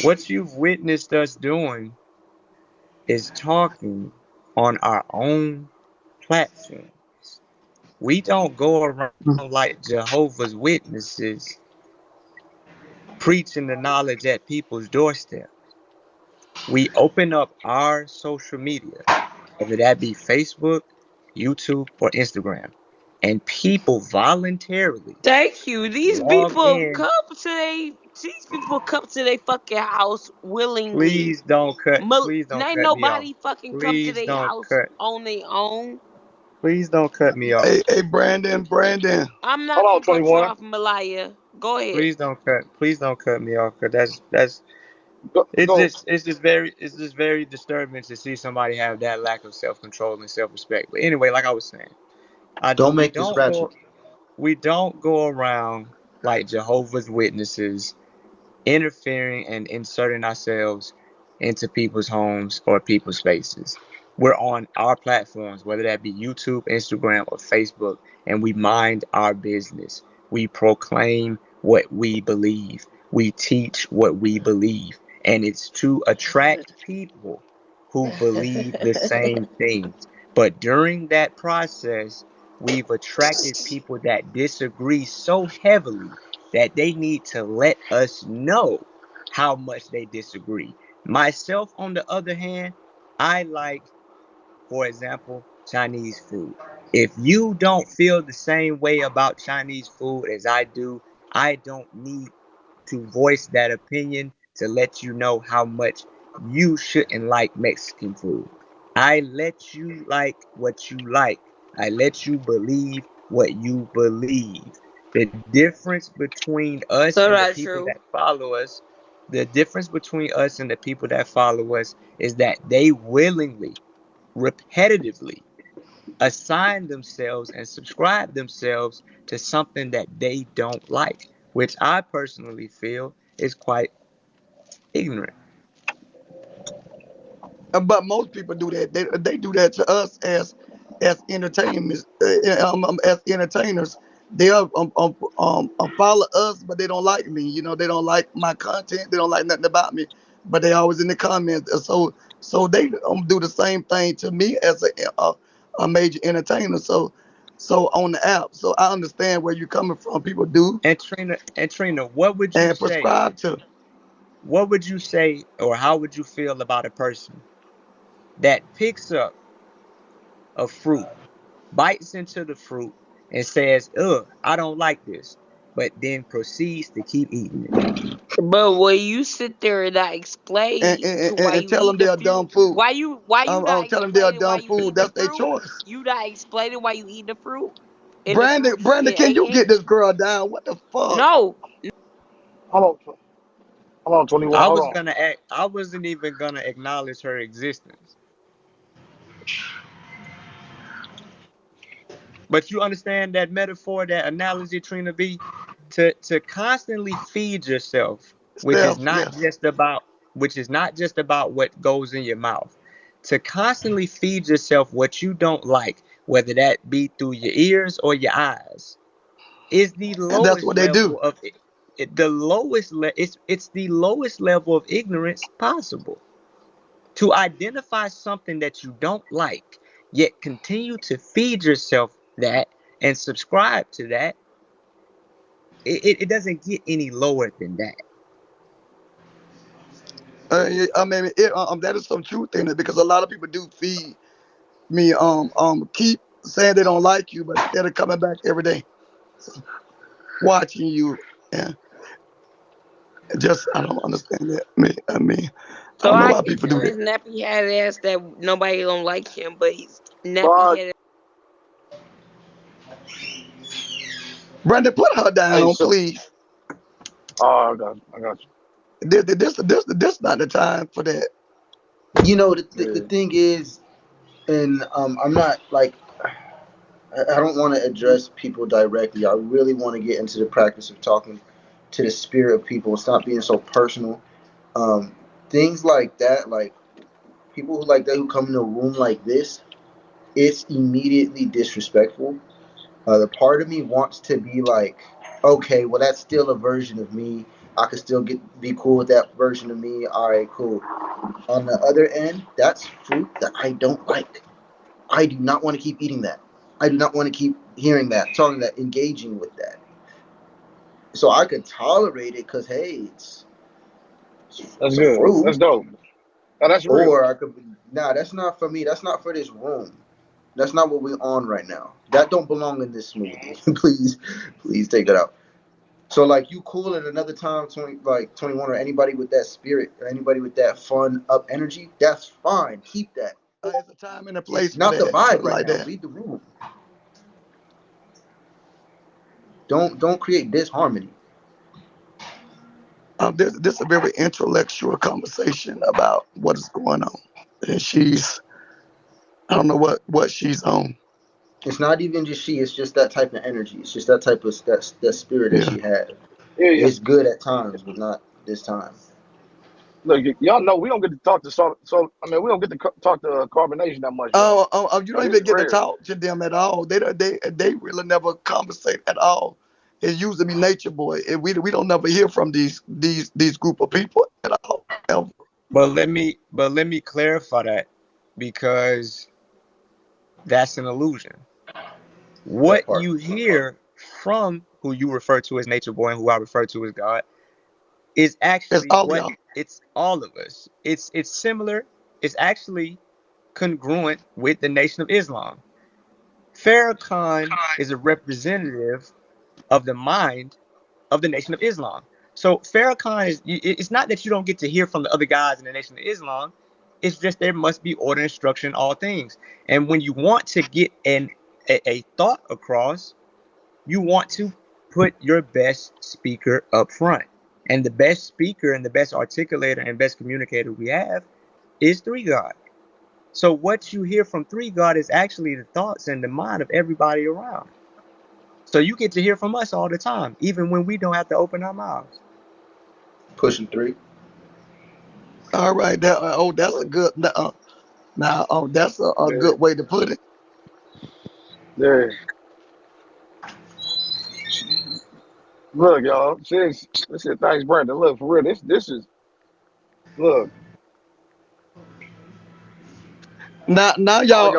What you've witnessed us doing is talking on our own platform. We don't go around like Jehovah's Witnesses preaching the knowledge at people's doorstep. We open up our social media, whether that be Facebook, YouTube, or Instagram, and people voluntarily Thank you. These log people in. come to their fucking house willingly. Please don't Ain't cut me off. nobody fucking come to Please their don't house cut on their own. please don't cut me off. Hey, Brandon. I'm Hold not on, gonna cut you 21. off, Malaya. Go ahead. Please don't cut me off, cause that's Go, go. it's just very disturbing to see somebody have that lack of self control and self respect. But anyway, like I was saying, I Don't we make this don't ratchet. go around like Jehovah's Witnesses interfering and inserting ourselves into people's homes or people's spaces. We're on our platforms, whether that be YouTube, Instagram, or Facebook, and we mind our business. We proclaim what we believe. We teach what we believe. And it's to attract people who believe the same things. But during that process, we've attracted people that disagree so heavily that they need to let us know how much they disagree. Myself, on the other hand, I like, for example, Chinese food. If you don't feel the same way about Chinese food as I do, I don't need to voice that opinion to let you know how much you shouldn't like Mexican food. I let you like what you like. I let you believe what you believe. The difference between us So and the that's people true. that follow us, the difference between us and the people that follow us is that they willingly, repetitively assign themselves and subscribe themselves to something that they don't like, which I personally feel is quite ignorant. But most people do that. They do that to us as entertainers. As entertainers, they'll follow us, but they don't like me. You know, they don't like my content. They don't like nothing about me. But they always in the comments. So they do the same thing to me as a major entertainer. So on the app. So I understand where you're coming from. People do And Trina, what would you and say? prescribe to. What would you say, or how would you feel about a person that picks up a fruit, bites into the fruit, and says, "Ugh, I don't like this," but then proceeds to keep eating it? But when you sit there and not and, explain and, to why and you tell them eat the they're fruit, dumb food. why you not Tell them they're explaining why dumb you food. eat the That's their fruit? choice. You not explaining why you eat the fruit, and the Brandon, fruit Brandon, can you get ain't this girl down? What the fuck? no. Hold on. Hold on, 21. Hold on. I wasn't even gonna acknowledge her existence. But you understand that metaphor, that analogy, Trina B, to constantly feed yourself, Steph, yes. which is not just about what goes in your mouth. To constantly feed yourself what you don't like, whether that be through your ears or your eyes, is the And that's lowest what they do. level of it's the lowest level of ignorance possible. To identify something that you don't like, yet continue to feed yourself that and subscribe to that, it doesn't get any lower than that. I mean, that is some truth in it because a lot of people do feed me. Keep saying they don't like you, but instead of coming back every day, watching you, and just I don't understand that. I mean, I So don't know I why can people do tell that. his nappy head ass that nobody don't like him, but he's nappy But, headed. Brandon, put her hey, down, so, please. I got This not the time for that. You know, the you. thing is, and I'm not like, I don't want to address people directly. I really want to get into the practice of talking to the spirit of people and stop being so personal. Um, Things like that, like people who like that who come in a room like this, it's immediately disrespectful. The part of me wants to be like, okay, well, that's still a version of me. I could still get be cool with that version of me. All right, cool. On the other end, that's fruit that I don't like. I do not want to keep eating that. I do not want to keep hearing that, talking that, engaging with that. So I could tolerate it because hey, That's it's a good. fruit. That's dope. Oh, that's real. Or I could nah, that's not for me. That's not for this room. That's not what we're on right now. That don't belong in this smoothie. Please, please take that out. So like you cool at another time, 21 or anybody with that spirit or anybody with that fun up energy, that's fine. Keep that. It's a time and a It's place for not the that, vibe something right like now. that. Read the room. Don't create disharmony. This is a very intellectual conversation about what is going on, and I don't know what she's on. It's not even just she. It's just that type of energy. It's just that type of that spirit that Yeah. she had. Yeah, yeah. It's good at times, but not this time. Look, y'all know we don't get to talk to I mean, we don't get to talk to Carbonation that much though. You So don't this even is get to rare. talk to them at all. They really never conversate at all. It used to be Nature Boy. We don't never hear from these group of people at all ever. But let me clarify that, because that's an illusion. That What part. you hear from who you refer to as Nature Boy and who I refer to as God is It's actually all of what y'all. it's all of us. It's similar. It's actually congruent with the Nation of Islam. Farrakhan is a representative of the mind of the Nation of Islam. So Farrakhan is. It's not that you don't get to hear from the other guys in the Nation of Islam. It's just there must be order and structure in all things. And when you want to get a thought across, you want to put your best speaker up front. And the best speaker and the best articulator and best communicator we have is Three God. So what you hear from Three God is actually the thoughts and the mind of everybody around. So you get to hear from us all the time, even when we don't have to open our mouths. Pushing three. All right. That's a good. Now, that's a Yeah, good way to put it. yeah. Look, y'all. Since this is thanks, Brandon. Look, for real. This is look. Now All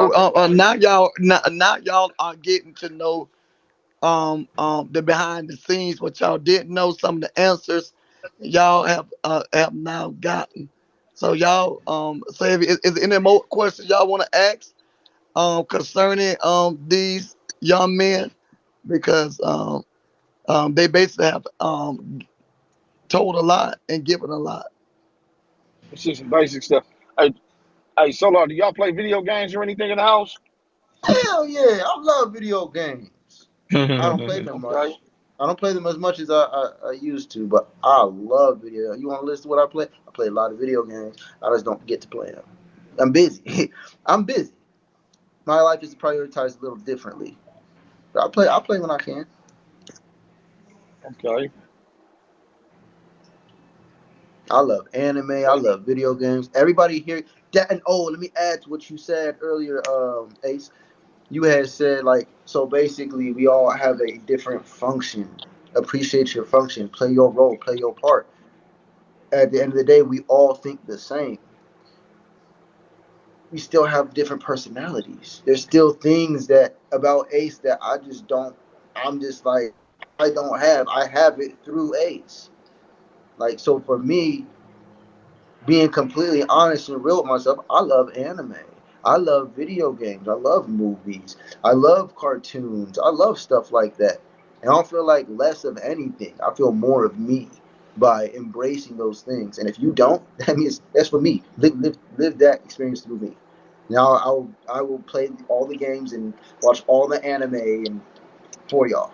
y'all. now y'all are getting to know the behind the scenes, what y'all didn't know, some of the answers y'all have now gotten. So y'all say, is there any more questions y'all want to ask concerning these young men, because they basically have told a lot and given a lot. It's just some basic stuff. Hey, hey, Solar, do y'all play video games or anything in the house? Hell yeah, I love video games. I don't play them Okay. much. I don't play them as much as I used to, but I love video. You want to listen to what I play? I play a lot of video games. I just don't get to play them. I'm busy. I'm busy. My life is prioritized a little differently. But I play when I can. Okay. I love anime. I Okay. love video games. Everybody here that and oh, let me add to what you said earlier, Ace. You had said like so basically we all have a different function. Appreciate your function. Play your role. Play your part. At the end of the day, we all think the same. We still have different personalities. There's still things that about Ace that I just don't. I'm just like I don't have. I have it through Ace. Like so for me, being completely honest and real with myself, I love anime. I love video games. I love movies. I love cartoons. I love stuff like that. And I don't feel like less of anything. I feel more of me by embracing those things. And if you don't, that means that's for me. Live that experience through me. Now I will play all the games and watch all the anime and for y'all.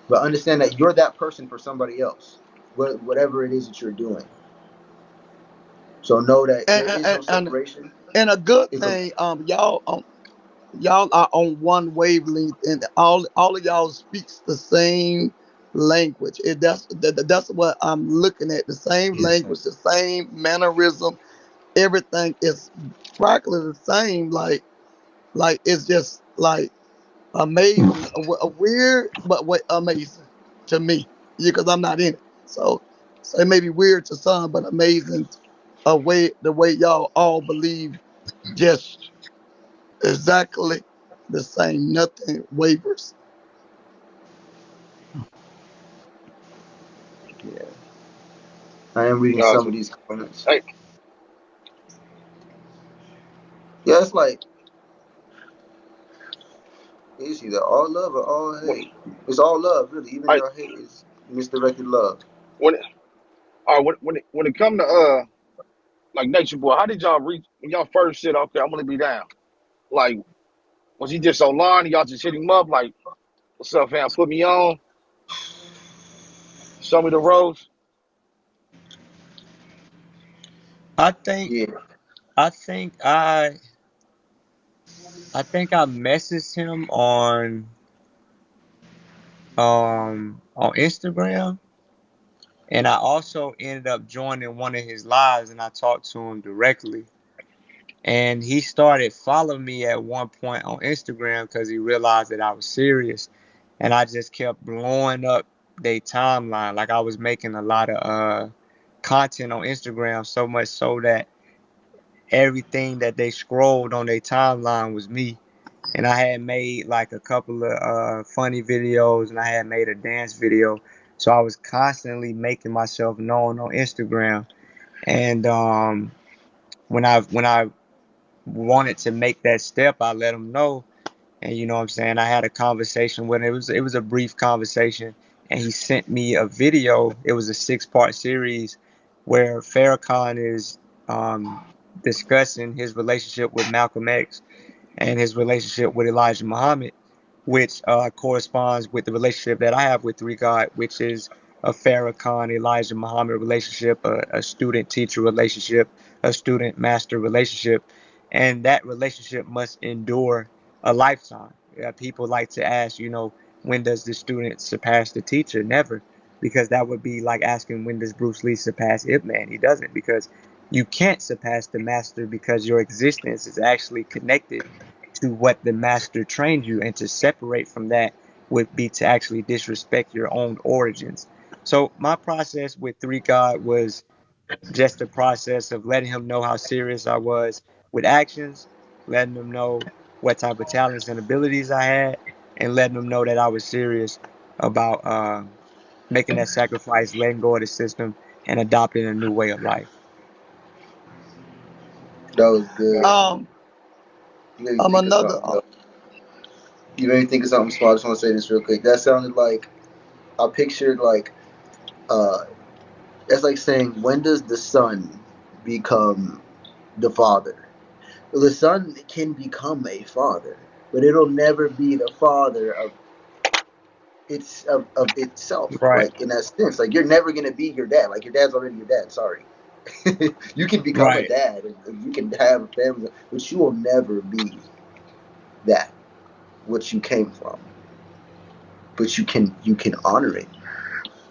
But understand that you're that person for somebody else. Whatever it is that you're doing. So know that And there is and, no and, separation. and a good It's a thing, y'all are on one wavelength, and all of y'all speaks the same language. That's what I'm looking at. The same Yes, sir. language, the same mannerism. Everything is practically the same. Like it's just like amazing, weird, but amazing to me. Yeah, because I'm not in it. So, so it may be weird to some, but amazing. The way y'all all believe, just exactly the same. Nothing wavers. Yeah, I am reading some Gotcha. of these comments. Hey, Yeah, it's like it's either all love or all when, hate. It's all love, really. Even I your hate is misdirected love. when all right, when it come to like Nature Boy, how did y'all reach when y'all first said, okay, I'm gonna be down? Like, was he just online and y'all just hit him up like, what's up, fam? Put me on, show me the ropes. I think Yeah, I think I messaged him on Instagram, and I also ended up joining one of his lives, and I talked to him directly. And he started following me at one point on Instagram because he realized that I was serious, and I just kept blowing up their timeline. Like I was making a lot of content on Instagram, so much so that everything that they scrolled on their timeline was me. And I had made like a couple of funny videos, and I had made a dance video. So I was constantly making myself known on Instagram. And when I wanted to make that step, I let them know. And you know what I'm saying? I had a conversation with him. It was a brief conversation, and he sent me a video. It was a 6-part series where Farrakhan is um, discussing his relationship with Malcolm X and his relationship with Elijah Muhammad, which corresponds with the relationship that I have with Three God, which is a Farrakhan Elijah Muhammad relationship, a student teacher relationship, a student master relationship, and that relationship must endure a lifetime. People like to ask, when does the student surpass the teacher? Never, because that would be like asking when does Bruce Lee surpass Ip Man? He doesn't, because you can't surpass the master because your existence is actually connected to what the master trained you, and to separate from that would be to actually disrespect your own origins. So my process with Three God was just a process of letting him know how serious I was with actions, letting him know what type of talents and abilities I had, and letting him know that I was serious about making that sacrifice, letting go of the system, and adopting a new way of life. that was good. Um, You made me think of another. something though. You made me think of something small. I just want to say this real quick. That sounded like I pictured like uh, that's like saying when does the son become the father? Well, the son can become a father, but it'll never be the father of itself. Right, Like in that sense, like you're never gonna be your dad. Like your dad's already your dad. Sorry, you can become a right. dad and you can have a family, but you will never be that what you came from. But you can honor it.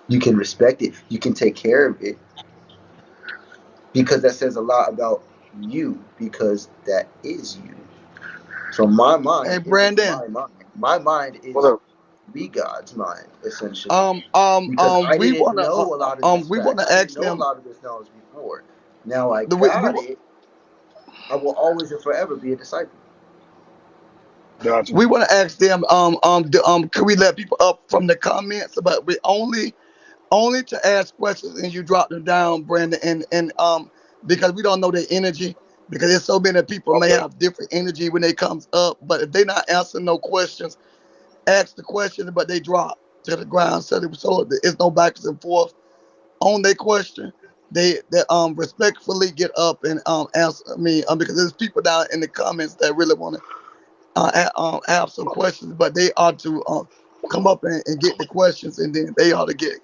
You can respect it. You can take care of it because that says a lot about you because that is you. So my Hey, mind isn't Brandon. my mind. My mind What is up? be God's mind, essentially. Because We wanna I didn't ask know a them. lot of this knowledge before. Now I We got it. I will always and forever be a disciple. Gotcha. we want to ask them. Can we let people up from the comments? But we only to ask questions, and you drop them down, Brandon, and because we don't know their energy. Because there's so many people may Okay. have different energy when they comes up, but if they not answering no questions, ask the question, but they drop to the ground. So it's no backwards and forth on their question. They respectfully get up and answer me, because there's people down in the comments that really want to have some questions, but they ought to come up and get the questions, and then they ought to get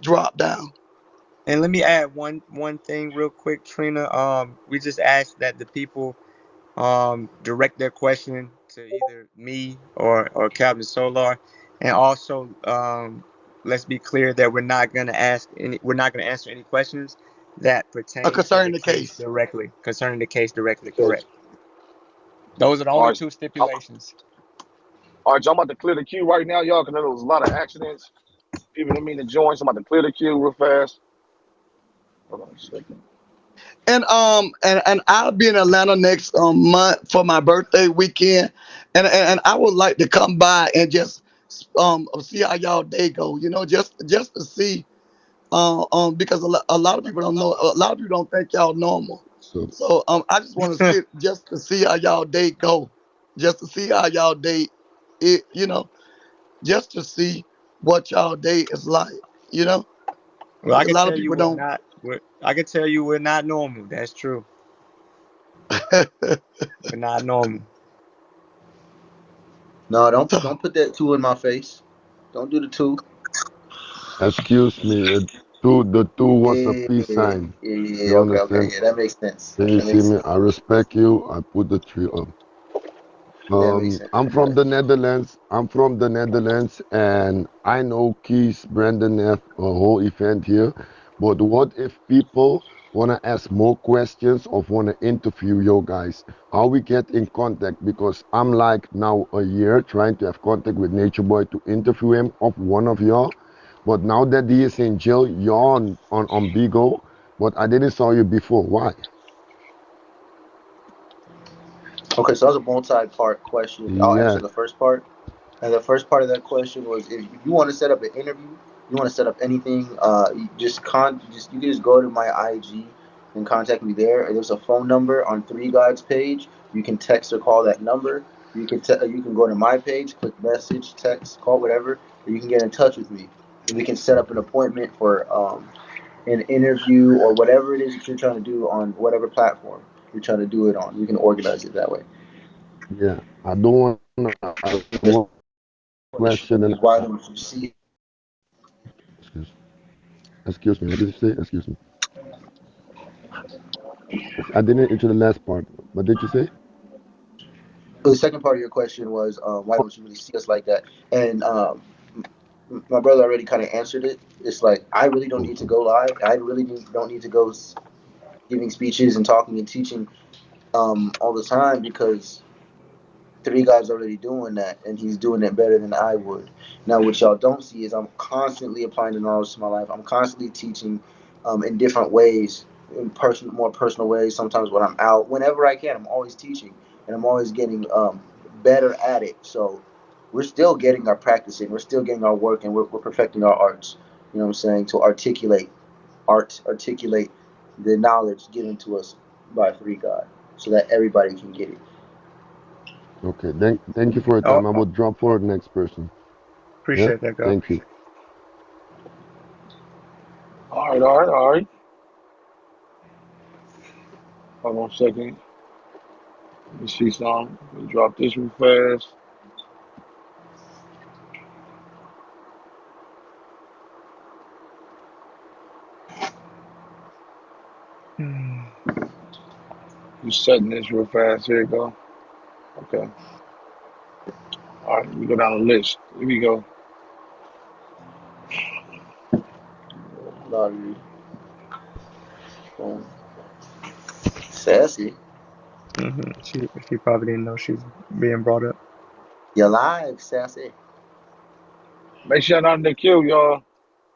dropped down. And let me add one thing real quick, Trina. We just asked that the people direct their question to either me or Captain Solar, and also let's be clear that we're not gonna answer any questions that pertain to the Concerning the case case. directly, concerning the case directly. Gotcha. Correct. Those are the All only right. two I'm, stipulations. all right, y'all, I'm about to clear the queue right now, y'all, because there was a lot of accidents. people that mean to join. So I'm about to clear the queue real fast. Hold on a second. And I'll be in Atlanta next month for my birthday weekend, and I would like to come by and just see how y'all day go. You know, just to see because a lot of people don't know, a lot of people don't think y'all normal. So So I just want to sit just to see how y'all day go, just to see how y'all day it, you know, just to see what y'all day is like, you know. Well, I A can lot of tell you people we're don't. not. I can tell you we're not normal. That's true. We're not normal. No, don't put that two in my face. Don't do the two. excuse me, the two was a Yeah, peace yeah, sign. yeah. You Okay, okay, understand? yeah. That makes sense. Can you That see makes me? I respect you. I put the three up. that makes sense. I'm from the Netherlands. I'm from the Netherlands, and I know Keys, Brandon have a whole event here. But what if people wanna ask more questions or wanna interview you guys? How we get in contact? Because I'm like now a year trying to have contact with Nature Boy to interview him of one of y'all. But now that he is in jail, you're on Bigo. But I didn't saw you before. Why? Okay, so that was a multi-part question. I'll Yeah, answer the first part. And the first part of that question was if you want to set up an interview, you want to set up anything, you can just go to my IG and contact me there. And there's a phone number on Three Guides page. You can text or call that number. You can go to my page, click message, text, call, whatever, and you can get in touch with me. And we can set up an appointment for an interview or whatever it is that you're trying to do on whatever platform you're trying to do it on. We can organize it that way. yeah. I don't wanna ask The more question question and is why don't you see excuse, excuse me. What did you say? Excuse me. I didn't answer the last part. What did you say? the second part of your question was why don't you really see us like that? And my brother already kind of answered it. It's like I really don't need to Okay. go live. I really don't need to go giving speeches and talking and teaching all the time because Three Guys already doing that, and he's doing it better than I would. Now, what y'all don't see is I'm constantly applying the knowledge to my life. I'm constantly teaching in different ways, in more personal ways. Sometimes when I'm out, whenever I can, I'm always teaching, and I'm always getting better at it. So we're still getting our practice in. We're still getting our work, and we're perfecting our arts. You know what I'm saying? To articulate the knowledge given to us by Three God, so that everybody can get it. Okay. Thank you for your Oh, time. I will drop for the next person. Yeah. appreciate that, God. Thank you. All right, all right, all right. Hold on a second. Let me see something. Let me drop this real fast. Hmm. Just setting this real fast. Here we go. Okay. All right, we go down the list. Here we go. Lottery. Boom. Sassy. She probably didn't know she's being brought up. You're live, Sassy. Make sure not in the queue, y'all.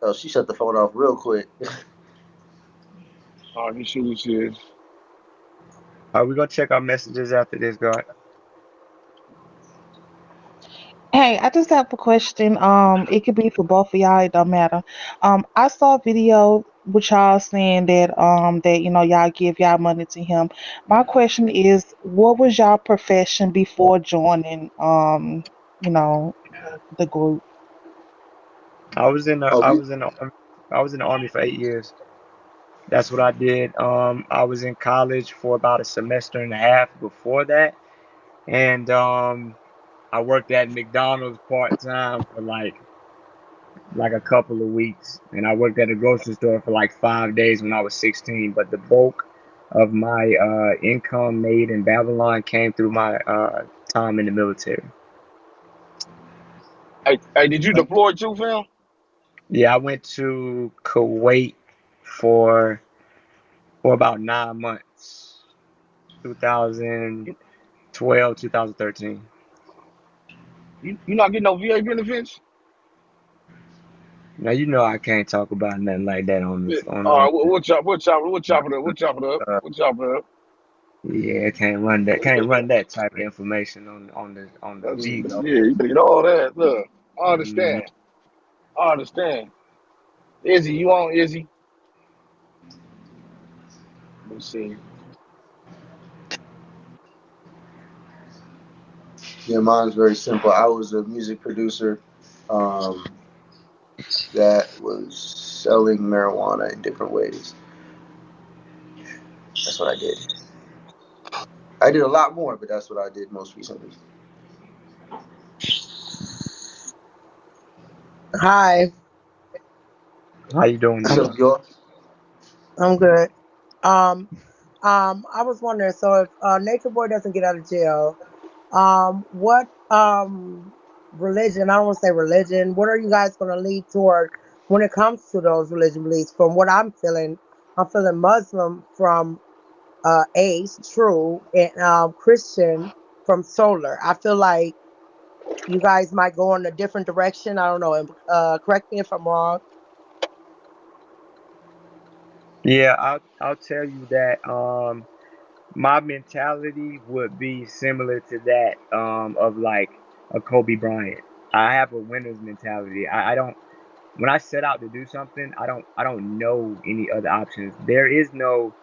Oh, she shut the phone off real quick. All right, let me see who this is. We gonna check our messages after this, God. Hey, I just have a question. It could be for both of y'all, it don't matter. I saw a video with y'all saying that y'all give y'all money to him. My question is, what was y'all profession before joining you know, the group? oh, I was in the army. I was in the army for 8 years. That's what I did. I was in college for about a semester and a half before that, and I worked at McDonald's part time for like a couple of weeks, and I worked at a grocery store for like 5 days when I was 16. But the bulk of my income made in Babylon came through my time in the military. Hey, did you deploy too, Phil? Yeah, I went to Kuwait for about 9 months, 2012, 2013. You not getting no VA benefits? Now you know I can't talk about nothing like that on Yeah. the All right, we'll on chop it up. We'll chop it up. uh, We'll chop it up. yeah, can't run that type of information on the That's, Bigo. yeah, you better get all that. Look, I Mm, understand. I understand. Izzy, you on Izzy? Let me see. Yeah, mine's very simple. I was a music producer um, that was selling marijuana in different ways. That's what I did. I did a lot more, but that's what I did most recently. Hi, how you doing What's I'm today? up, y'all? I'm good. Um, I was wondering, so if Nature Boy doesn't get out of jail, what religion? I don't want to say religion. What are you guys going to lead toward when it comes to those religion beliefs? From what I'm feeling Muslim from Ace, True, and Christian from Solar. I feel like you guys might go in a different direction. I don't know. And correct me if I'm wrong. Yeah, I'll tell you that my mentality would be similar to that of like a Kobe Bryant. I have a winner's mentality. I don't when I set out to do something, I don't know any other options. There is no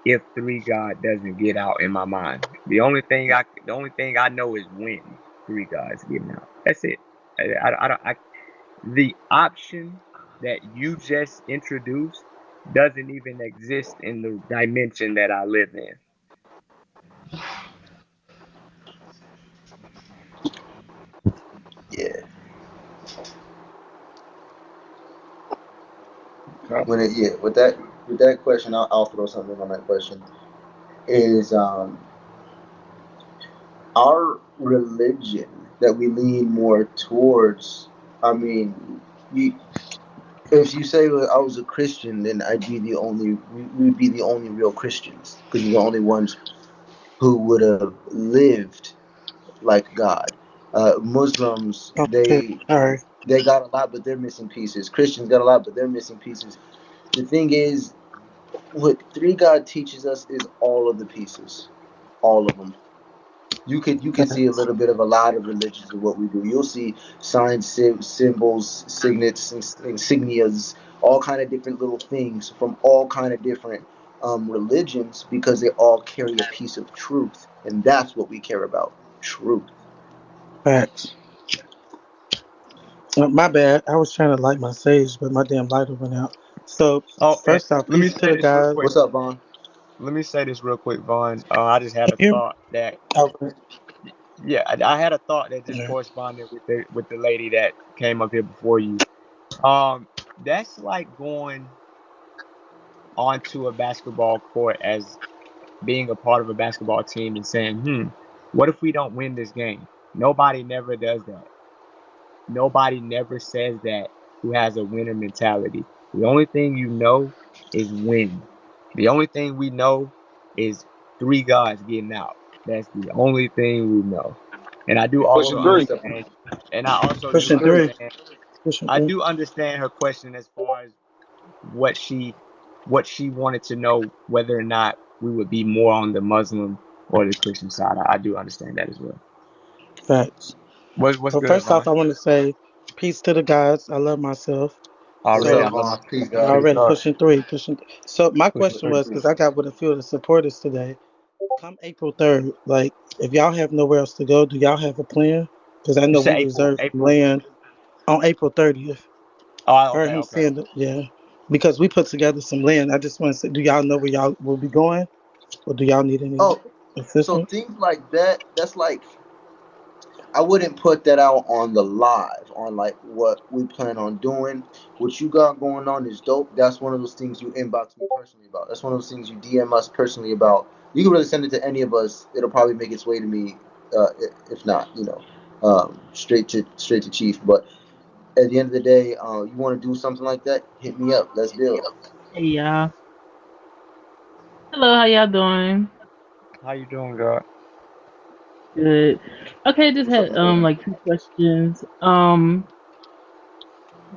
if three God doesn't get out in my mind. The only thing I know is when three gods getting out. That's it. I don't the option that you just introduced doesn't even exist in the dimension that I live in. Yeah. Okay. Yeah, with that question, I'll throw something on that question. Is our religion that we lean more towards? I mean, you, if you say I was a Christian, then we'd be the only real Christians because we're the only ones who would have lived like God. Muslims, Okay. All right. they got a lot, but they're missing pieces. Christians got a lot, but they're missing pieces. The thing is, what three God teaches us is all of the pieces, all of them. You could see a little bit of a lot of religions of what we do. You'll see signs, symbols, signets, insignias, all kind of different little things from all kind of different religions because they all carry a piece of truth, and that's what we care about: truth. Facts. My bad. I was trying to light my sage, but my damn lighter went out. So Oh, and first off, let me peace to say the this real guys. quick. What's up, Vaughn? Let me say this real quick, Vaughn. I just had Can a you hear me? thought that, Okay. yeah, I had a thought that just Yeah. corresponded with the lady that came up here before you. That's like going onto a basketball court as being a part of a basketball team and saying, what if we don't win this game? Nobody never does that. Nobody never says that who has a winner mentality. The only thing you know is win. The only thing we know is three guys getting out. That's the only thing we know. And I do also Pushing Well, three. understand, and I also do Pushing three. understand, Pushing I three. do understand her question as far as what she what she wanted to know whether or not we would be more on the Muslim or the Christian side. I do understand that as well. Facts. What's But good, first off, Vaughn? I want to say peace to the guys. I love myself. what's Already, So I up, love Vaughn? myself Peace, from the God. already start. pushing three. Pushing. So my Pushing question three was too. because I got with a few of the supporters today. Come April 3rd, like if y'all have nowhere else to go, do y'all have a plan? Because I You know we said April, reserved some April. land on April 30th. Oh, Heard okay, him okay. saying that, yeah. Because we put together some land. I just want to say, do y'all know where y'all will be going, or do y'all need any Oh, so assistance? things like that. That's like I wouldn't put that out on the live on like what we plan on doing. What you got going on is dope. That's one of those things you inbox me personally about. That's one of those things you DM us personally about. You can really send it to any of us. It'll probably make its way to me. If not, straight to Chief. But at the end of the day, you want to do something like that? Hit me up. Let's build. Hey y'all. Hello, how y'all doing? How you doing, God? Good. Okay, just What's up, had my boy? like two questions.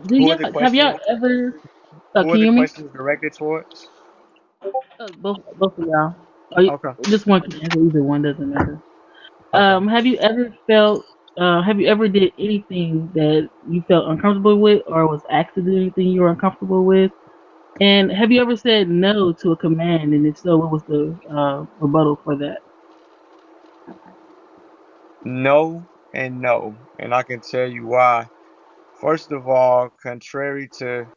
Do Who are y'all the have y'all questions? ever? Who are Can you the hear me? questions directed towards? Both of y'all. Or Okay. just one can answer. Either one doesn't matter. Okay. Have you ever felt? Have you ever did anything that you felt uncomfortable with, or was asked to do anything you were uncomfortable with? And have you ever said no to a command? And if so, what was the rebuttal for that? No and no, and I can tell you why. First of all, contrary to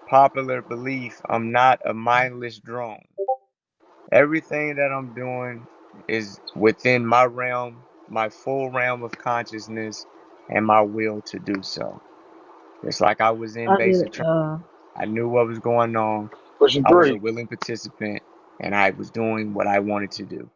popular belief, I'm not a mindless drone. Everything that I'm doing is within my realm, my full realm of consciousness, and my will to do so. Just like I was in I did. basic training, I knew what was going on. Question I was a three. willing participant, and I was doing what I wanted to do.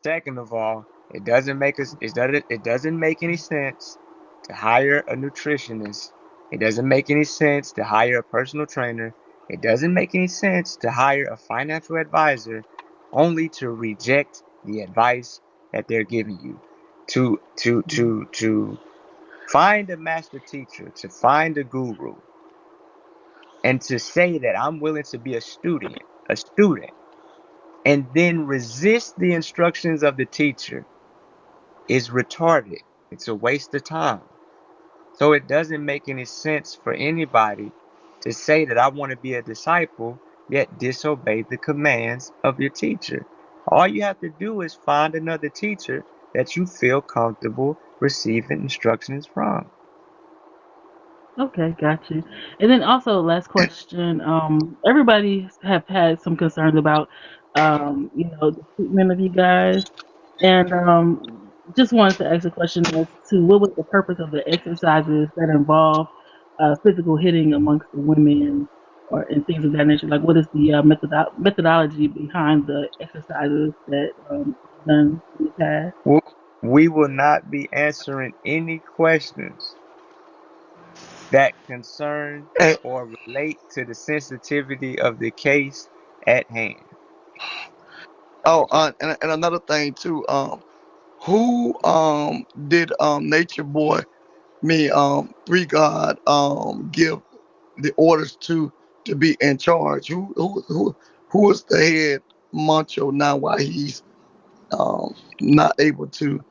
Second of all, it doesn't make any sense to hire a nutritionist. It doesn't make any sense to hire a personal trainer. It doesn't make any sense to hire a financial advisor only to reject the advice that they're giving you. To find a master teacher, to find a guru, and to say that I'm willing to be a student, and then resist the instructions of the teacher is retarded. It's a waste of time. So it doesn't make any sense for anybody to say that I want to be a disciple, yet disobey the commands of your teacher. All you have to do is find another teacher that you feel comfortable receiving instructions from. Okay, got you. And then also, last question. Everybody have had some concerns about, the treatment of you guys, and just wanted to ask a question as to what was the purpose of the exercises that involve physical hitting amongst the women, or and things of that nature. Like, what is the methodology behind the exercises that done in the past? We will not be answering any questions that concern And, or relate to the sensitivity of the case at hand. oh, and another thing too. Who did Nature Boy me Three God give the orders to be in charge? Who is the head macho now? Why he's not able to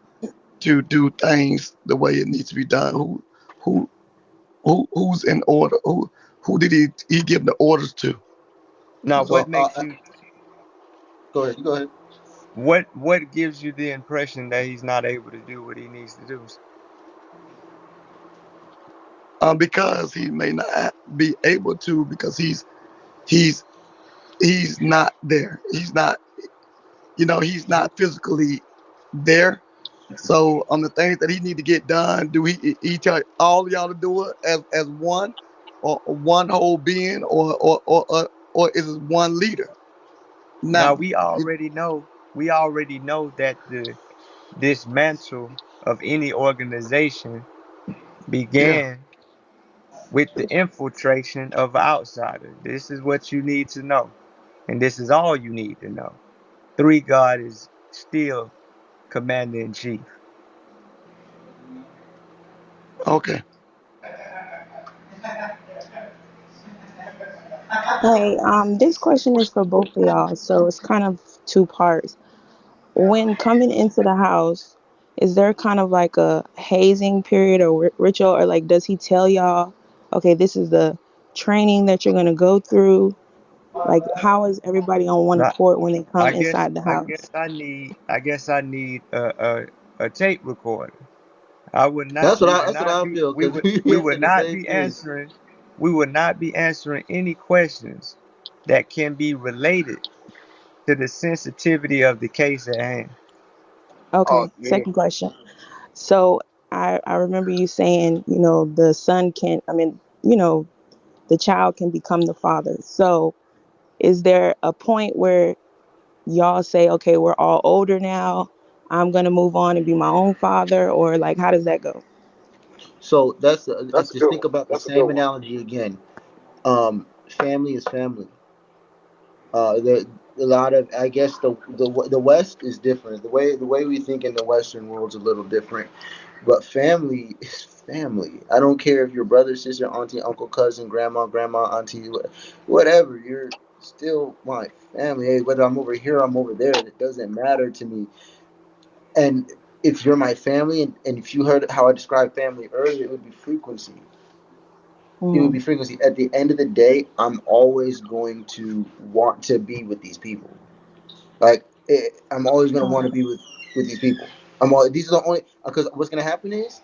do things the way it needs to be done? Who who's in order? Who did he give the orders to? Now, what So, makes you go ahead. You go ahead. what gives you the impression that he's not able to do what he needs to do? Because he may not be able to because he's he's not there. He's not, he's not physically there. So on the things that he need to get done, do he tell all y'all to do it as one, or one whole being, or is it one leader? Now Now, we already know that the dismantle of any organization yeah, began with the infiltration of outsiders. This is what you need to know, and this is all you need to know. Three God is still commander in chief. okay. Hey, this question is for both of y'all, so it's kind of two parts. When coming into the house, is there kind of like a hazing period or ritual, or like does he tell y'all, okay, this is the training that you're gonna go through? Like, how is everybody on one Now, accord when they come I guess inside the I guess house? I need a tape recorder. I would not. We would That's what not I be. feel We because would. We we would said the not same be thing. answering. We would not be answering any questions that can be related to the sensitivity of the case at hand. Oh Okay, yeah. second question. So I remember you saying, the son can, I mean, the child can become the father. So is there a point where y'all say, okay, we're all older now, I'm going to move on and be my own father? Or like, how does that go? So that's That's a just good think one. about the That's a good same one. analogy again. Family is family. A lot of, I guess, the West is different. The way we think in the Western world is a little different. But family is family. I don't care if your brother, sister, auntie, uncle, cousin, grandma, auntie, whatever. You're still my family. Hey, whether I'm over here, I'm over there. It doesn't matter to me. And if you're my family, and if you heard how I described family earlier, it would be frequency. It would Mm, be frequency. At the end of the day, I'm always going to want to be with these people. I'm always going to want to mm. be with these people. I'm all. These are the only, because what's going to happen is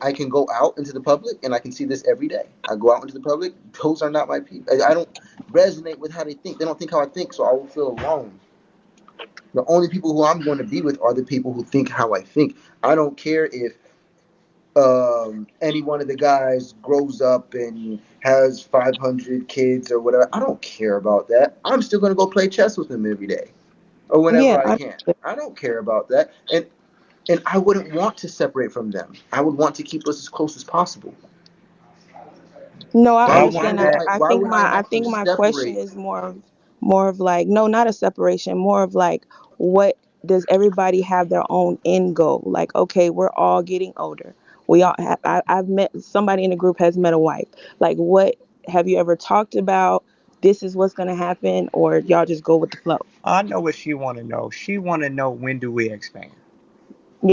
I can go out into the public and I can see this every day. I go out into the public. Those are not my people. I don't resonate with how they think. They don't think how I think, so I will feel alone. The only people who I'm going to be with are the people who think how I think. I don't care if any one of the guys grows up and has 500 kids or whatever. I don't care about that. I'm still going to go play chess with them every day or whenever Yeah, I I can. I don't care about that. And I wouldn't want to separate from them. I would want to keep us as close as possible. no, I Why But I would why understand want would that. that. I I why think would I I want to think my question separate? is more of like no, not a separation, more of like what does everybody have their own end goal? Like, okay, we're all getting older. We all have, I've met somebody in the group has met a wife. Like, what have you ever talked about? This is what's gonna happen, or y'all just go with the flow? I know what she want to know. She want to know, when do we expand?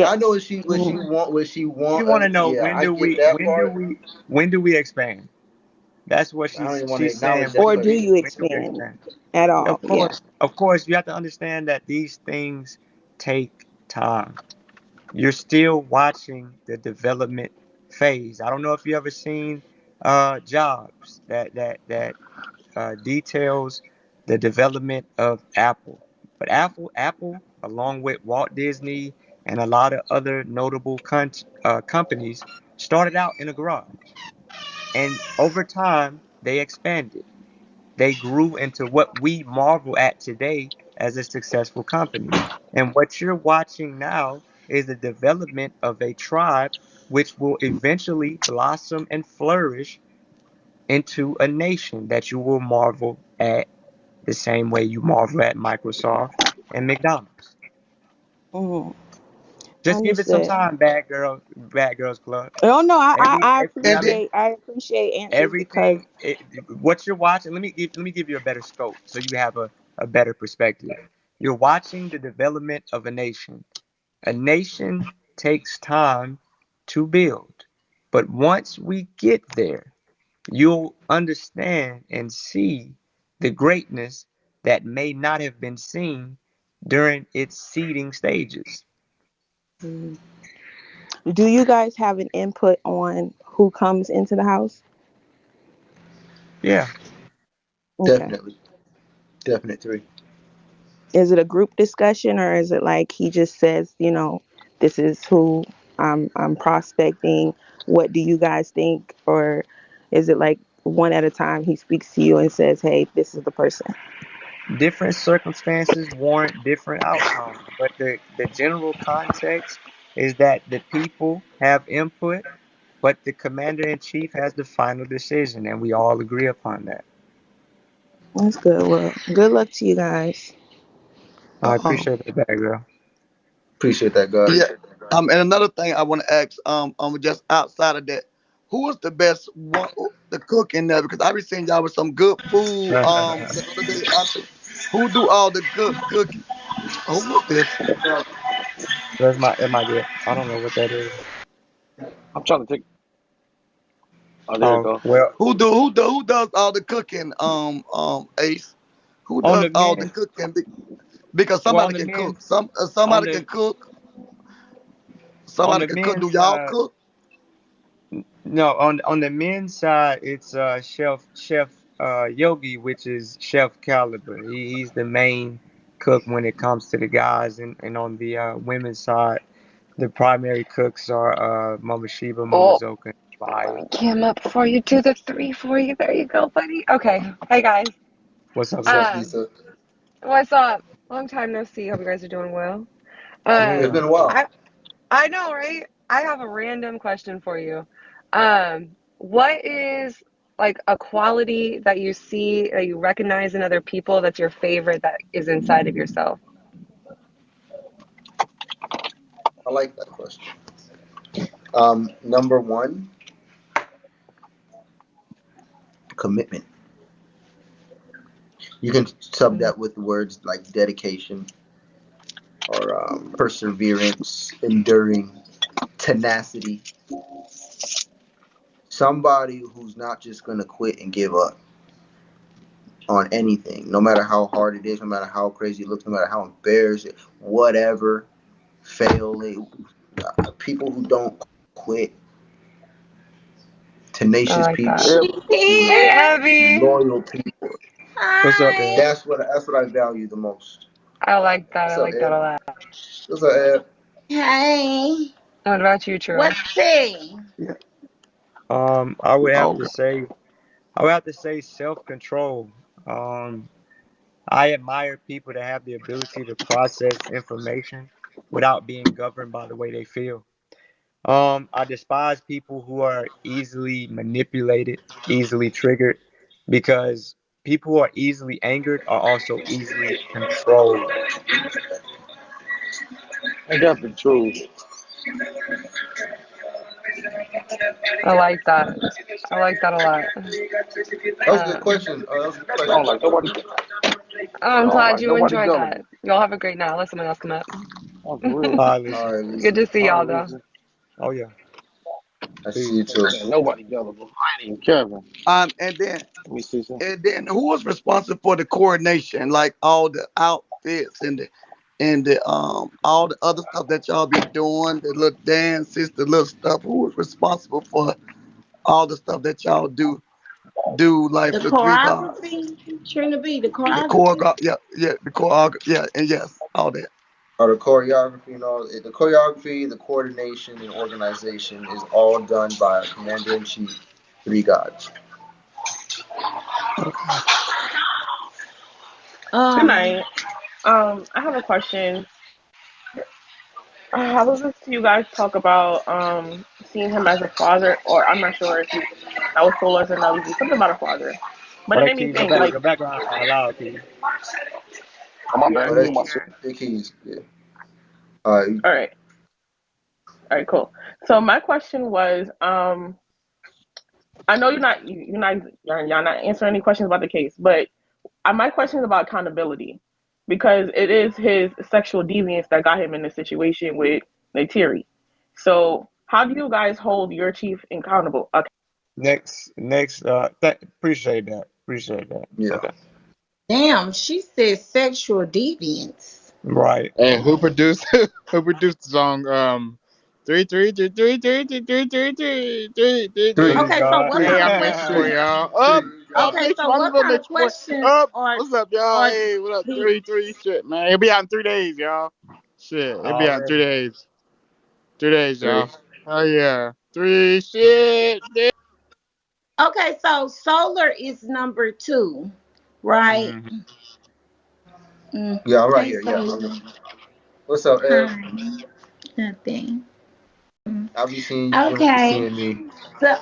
I know Yes. what she Mhm. want what she She want. want to know, Yeah, I get that part. when do we expand? That's what I don't even want to she's acknowledge saying. that Or do question. you When do we expand expand? at Yeah, all? Yeah. of course, you have to understand that these things take time. You're still watching the development phase. I don't know if you ever seen Jobs that details the development of Apple. But Apple, along with Walt Disney and a lot of other notable companies, started out in a garage, and over time they expanded. They grew into what we marvel at today as a successful company. And what you're watching now is the development of a tribe which will eventually blossom and flourish into a nation that you will marvel at the same way you marvel at Microsoft and McDonald's. Hmm. Just give it some Understood. time, Bad Girls Club. Oh no, And then I appreciate answers because Everything what you're watching, let me give you a better scope so you have a better perspective. You're watching the development of a nation. A nation takes time to build, but once we get there, you'll understand and see the greatness that may not have been seen during its seeding stages. mm, do you guys have an input on who comes into the house? Yeah. Okay. definitely, definite three. Is it a group discussion or is it like he just says, this is who I'm prospecting. What do you guys think? Or is it like one at a time he speaks to you and says, hey, this is the person? Different circumstances warrant different outcomes, but the general context is that the people have input, but the commander in chief has the final decision, and we all agree upon that. That's good. Well, good luck to you guys. I Um, appreciate that, bad girl. appreciate that, God. Yeah. And another thing I want to ask, just outside of that, who is the best one, the cook in there? Because I be seeing y'all with some good food. The other day, who do all the good cooking? Who is this? That's my gift. I don't know what that is. I'm trying to take. Oh, there you Oh go. well, Who does all the cooking? Ace. Who on does the all the men's cooking? Because well somebody on the can cook. men's on Somebody the can cook. on Somebody the can cook. Do men's y'all side. cook? No, on the men's side, it's Chef Yogi, which is Chef Caliber. He's the main cook when it comes to the guys, and on the women's side, the primary cooks are Mama Sheba, Mama Oh, Zoka, and Maya. Cam up before you do the three for you. There you go, buddy. Okay. Hey guys. What's up, What's up, sis? Um, Lisa? what's up? Long time no see. Hope you guys are doing well. It's Yeah. been a while. I I know, right? I have a random question for you. What is like a quality that you see that you recognize in other people that's your favorite that is inside of yourself? I like that question. Number one, commitment. You can sub that with words like dedication or perseverance, enduring, tenacity. Somebody who's not just gonna quit and give up on anything, no matter how hard it is, no matter how crazy it looks, no matter how embarrassing, whatever, failing. People who don't quit, I tenacious like people, that. Yep. Hey, Here. Abby. loyal people. What's up, Hi. Ed? That's what I value the most. I like that. I What's up, like that a Ed? lot. What's up, Ed? Hey. What about you, True? What's it? Yeah. I would have to Okay. say, self-control. Um, I admire people that have the ability to process information without being governed by the way they feel. I despise people who are easily manipulated, easily triggered, because people who are easily angered are also easily controlled. Ain't that the truth? I like that. I like that a lot. That was a good Um, question. That was a good I don't question. like nobody. I'm I don't glad like you nobody enjoyed that. gullible. Y'all have a great night. I'll let someone else come up. Oh, for real. Good All right, All Lisa. right, Lisa. to see All y'all, right, though. Lisa. Oh yeah, I see peace. you too. Ain't nobody gullible. I ain't even Kevin. And then Let me see some. who was responsible for the coordination, like all the outfits and the all the other stuff that y'all be doing, the little dances, the little stuff. Who was responsible for all the stuff that y'all do like The the three gods? choreography. Trina B, the The choreography. choreograph, yeah, the choreograph, yeah, and yes, all that. Or the choreography and all. The choreography, the coordination, and organization is all done by our commander in chief, three gods. Okay. Good Um, night. I have a question. I was listening to you guys talk about seeing him as a father, or I'm not sure if you that was Solas or Nelly, something about a father. But Oh, it that made me keys. Your think, back, like, your background kind of loud, keys. Oh, my bad. Oh, Give me that's my shit. the keys. Yeah. All right. all right, all right, cool. So my question was, I know y'all not answering any questions about the case, but my question is about accountability because it is his sexual deviance that got him in this situation with Neytiri. So how do you guys hold your chief accountable? Next. Appreciate that. Appreciate that. Yeah. Okay. damn, she said sexual deviance. Right. And who produced who produced the song three. Three. Okay, so what Hey, kind of I'm making for questions? Three. y'all. Three. Up, Okay, next so one. I'm what gonna kind make of you for questions up. are What's up, y'all? are Hey, what up? he? Three shit, man. He'll be out in 3 days, y'all. Shit, he'll be out in three Already. days. 3 days, Three. y'all. Oh yeah. Three shit. Okay, so solar is number two, right? Hmm. Yeah, I'm right Hey, here. Yeah. solar. What's up, Ed? Hi. Nothing. I'll be seeing you. You'll be Okay. seeing me. So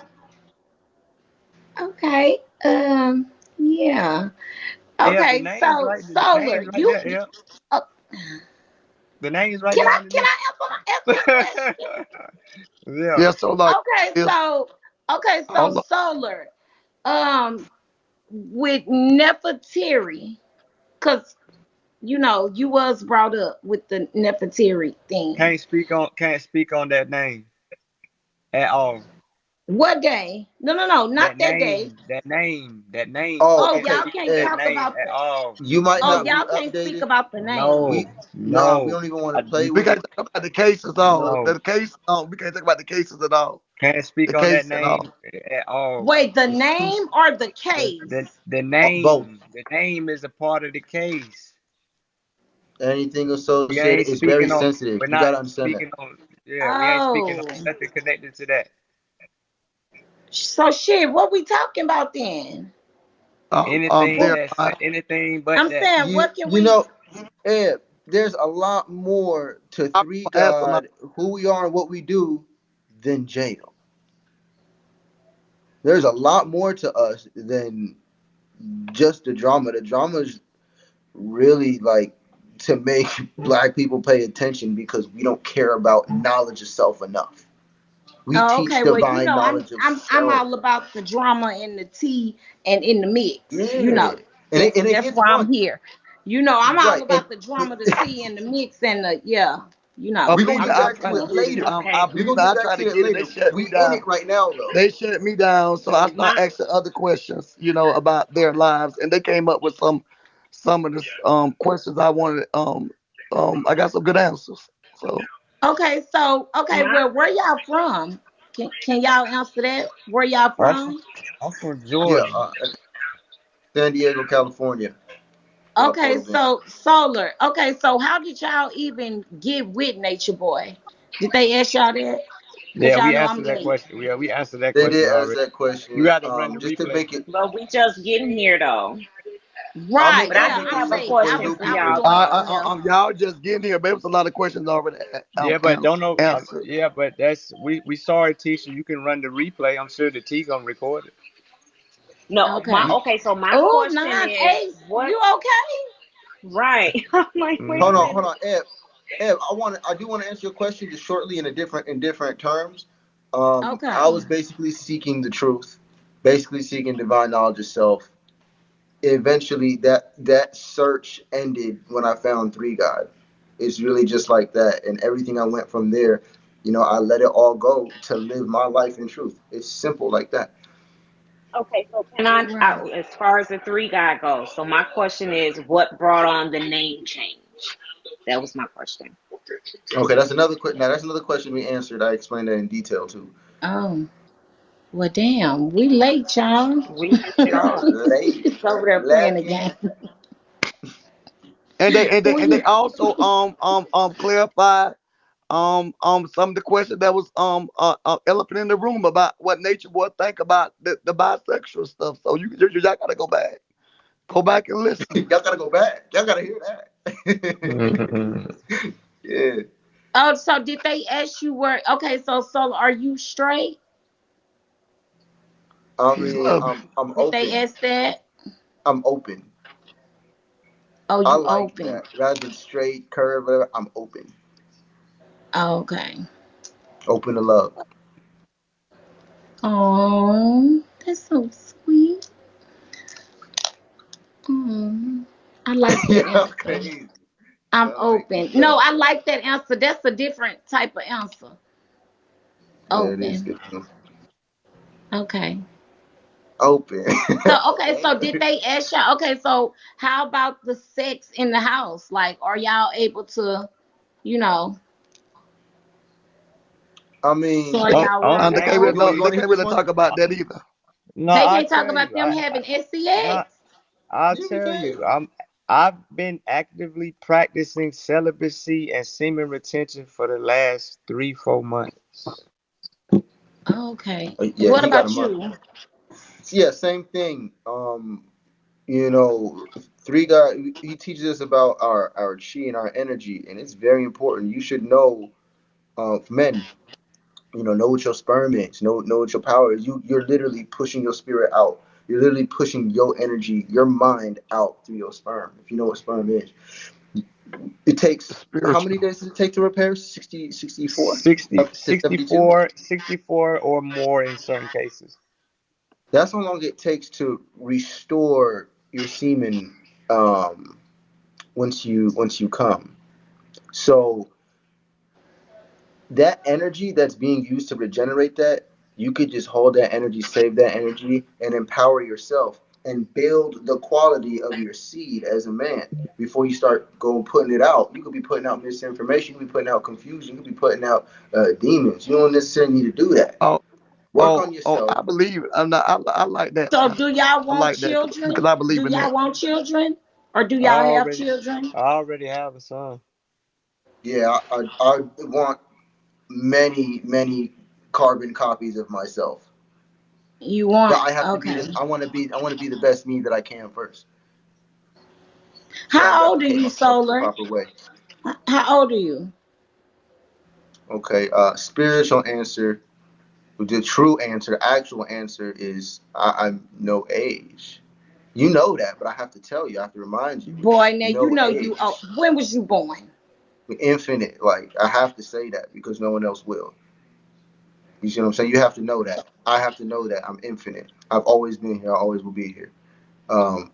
okay. Yeah. Yeah, the Okay. name's So right. The solar, name's right you. there. Yeah, Uh, the name's right can there I underneath. answer my question? Yeah. Yeah, so like Okay. this, So hold on. solar. With Nefertiri, cause you was brought up with the Nefertiri thing. Can't speak on that name at all. What day? No, no, no, not That that day. name. That name. That name. Oh, Oh, Can't okay. y'all speak on can't Ed, that talk name about at the. all. you might Oh, not No. be y'all can't speak updated. about the name. No. We No. don't even want I to play We with can't it. do. talk about the cases at all. No. The case, we can't talk about the cases at all. Can't speak The on that case at name all. at all. Wait, the It's too name or the The case? the Both. name. The name is a part of the case. Anything We associated ain't is very speaking on. sensitive. We're You not gotta understand that. speaking on. Yeah, we ain't speaking Oh, on nothing connected to that. so shit. What we talking about then? Anything there. that's anything but I'm that. saying, You what can you we? know, Ed, there's a lot more to I'm Three gonna ask them. God, who we are and what we do, than jail. There's a lot more to us than just the drama. The drama is really like to make black people pay attention because we don't care about knowledge of self enough. We Oh, teach okay. Well, divine I'm knowledge of I'm self. all about the drama and the tea and in the mix. Yeah, and it That's gets why I'm fun, here. I'm all right? And about the drama, the tea, and the mix and the yeah. I we're gonna believe get I back try to to it get it. later. Okay. I We're believe gonna get I back try to to it get it. They later. shut me We in down. it right now though. They shut me down, so I So start my asking other questions, about their lives, and they came up with some of the questions I wanted. I got some good answers. So Okay. my Well, where y'all from? Can y'all answer that? Where y'all I'm from, from? I'm from Yeah, Georgia. San Diego, California, where I Okay, pulled up in. so solar. Okay, so how did y'all even get with Nature Boy? Did they ask y'all that? Cause Yeah, y'all we know I'm answered that late. question. Yeah, we answered that They did question ask already. that You question, got to run the just to replay. make it. but we just getting here though. I'm Right? But I Yeah, gonna do make it I'm have a late. simple for I the question was new for I was people. y'all doing though. something else. y'all just getting here, but there was a lot of questions already Yeah, but don't know. answered. Yeah, but we saw it, Tisha. You can run the replay. I'm sure the T gonna record it. No, my Okay. okay. So my Oh, question nine is, Ace, what? you okay? Right? I'm like, wait a Hold Hmm. on, minute. hold on, Eb. Eb, I do want to answer your question just shortly in different terms. I Okay. was basically seeking the truth, basically seeking divine knowledge of self. Eventually, that search ended when I found Three God. It's really just like that, and everything I went from there. I let it all go to live my life in truth. It's simple like that. Okay, so can I, Right. as far as the three guy goes, so my question is, what brought on the name change? That was my question. Okay, that's another Now that's another question we answered. I explained that in detail too. Oh, well, damn, we late, y'all. We messed it Y'all up. late, It's over there playing the lacking. game. And they We, also clarify some of the questions that was elephant in the room about what Nature Boy think about the bisexual stuff. So y'all gotta go back and listen. Y'all gotta go back. Y'all gotta hear that. Yeah. oh, so did they ask you where? Okay, so are you straight? I Peace, mean, love. I'm Did they open. ask that? I'm open. Oh, I you like open. that. Rather than straight, curve, whatever, I'm open. Oh, okay. Open to love. Oh, that's so sweet. Oh, I like that Y'all answer. crazy. I'm Y'all make me open. No, laugh. I like that answer. That's a different type of answer. Yeah, it is Open. good. Okay. Open. So did they ask y'all? Okay, so how about the sex in the house? Like, are y'all able to, you know, I so mean, are y'all And working they can't on really it? you they want to can't hit this really one? talk about that either. No, They I can't talk tell about you, them having no, SCX. I'll Yeah, we tell can. you. I've been actively practicing celibacy and semen retention for the last 3-4 months. Okay. Yeah, What he got a about month. you? Yeah, same thing. You know, Three God, he teaches us about our chi and our energy, and it's very important. You should know, men. Know what your sperm is. Know what your power is. You're literally pushing your spirit out. You're literally pushing your energy, your mind out through your sperm. If you know what sperm is, it takes how many Spiritual. days does it take to repair? 60, 64, 60, up to 72. 64, 64 or more in certain cases. That's how long it takes to restore your semen. Um, once you come. So that energy that's being used to regenerate that, you could just hold that energy, save that energy, and empower yourself and build the quality of your seed as a man before you start going putting it out. You could be putting out misinformation, you could be putting out confusion, you could be putting out demons. You don't necessarily need to do that. Oh, Work on yourself. I believe it. I like that. So do y'all I want like that children? because I Do believe in y'all that. want children? Or do I y'all have already, children? I already have a son. Yeah, I want many carbon copies of myself. You But want I have to be okay. the I want to be the best me that I can first. So I How old are replicate you, myself the Solar? proper way. How old are you? Okay. Spiritual answer, the true answer, the actual answer is I'm no age. You know that, but I have to tell you, I have to remind you. Boy, now you No know you. Oh, age. when was you born? Infinite. Like I have to say that because no one else will. You see what I'm saying? You have to know that. I have to know that I'm infinite. I've always been here. I always will be here.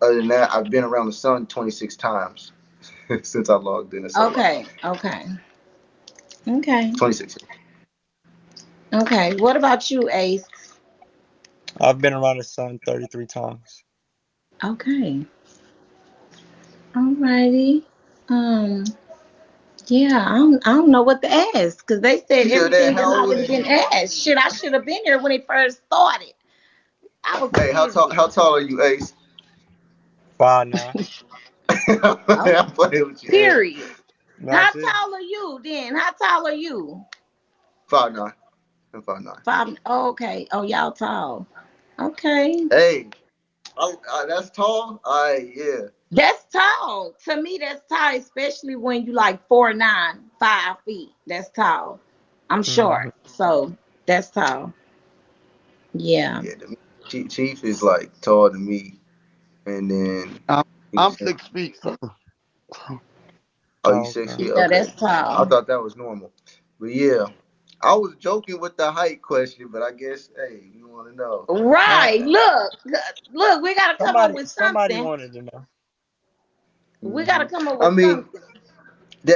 Other than that, I've been around the sun 26 times since I logged in. That's a lot. Okay, okay, okay, 26. okay. What about you, Ace? I've been around the sun 33 times. Okay, alrighty. Um, yeah, I don't know what to ask because they said She said that. everything that How old already are been you? asked. Shit, I should have been here when it first started. I was Hey, busy. how tall are you, Ace? 5'9". Oh, I'm playing with you, Ed. period. How That's it. tall are you then? How tall are you? 5'9". I'm 5'9". Five. Oh, okay. Oh, y'all tall. Okay. Hey, that's tall. Yeah. That's tall. To me, that's tall, especially when you like 4'9", 5 feet. That's tall. I'm short, Hmm. so that's tall. Yeah. Yeah, Chief is like taller than me, and then I'm he's I'm 6 feet. So oh, you Oh, six okay. feet? Yeah, Okay, that's I tall. thought that was normal, but yeah, I was joking with the height question, but I guess hey, you want to know? Now, Right. Look. Look. We gotta come up with somebody something. wanted to know. We gotta hmm come up I with mean, something.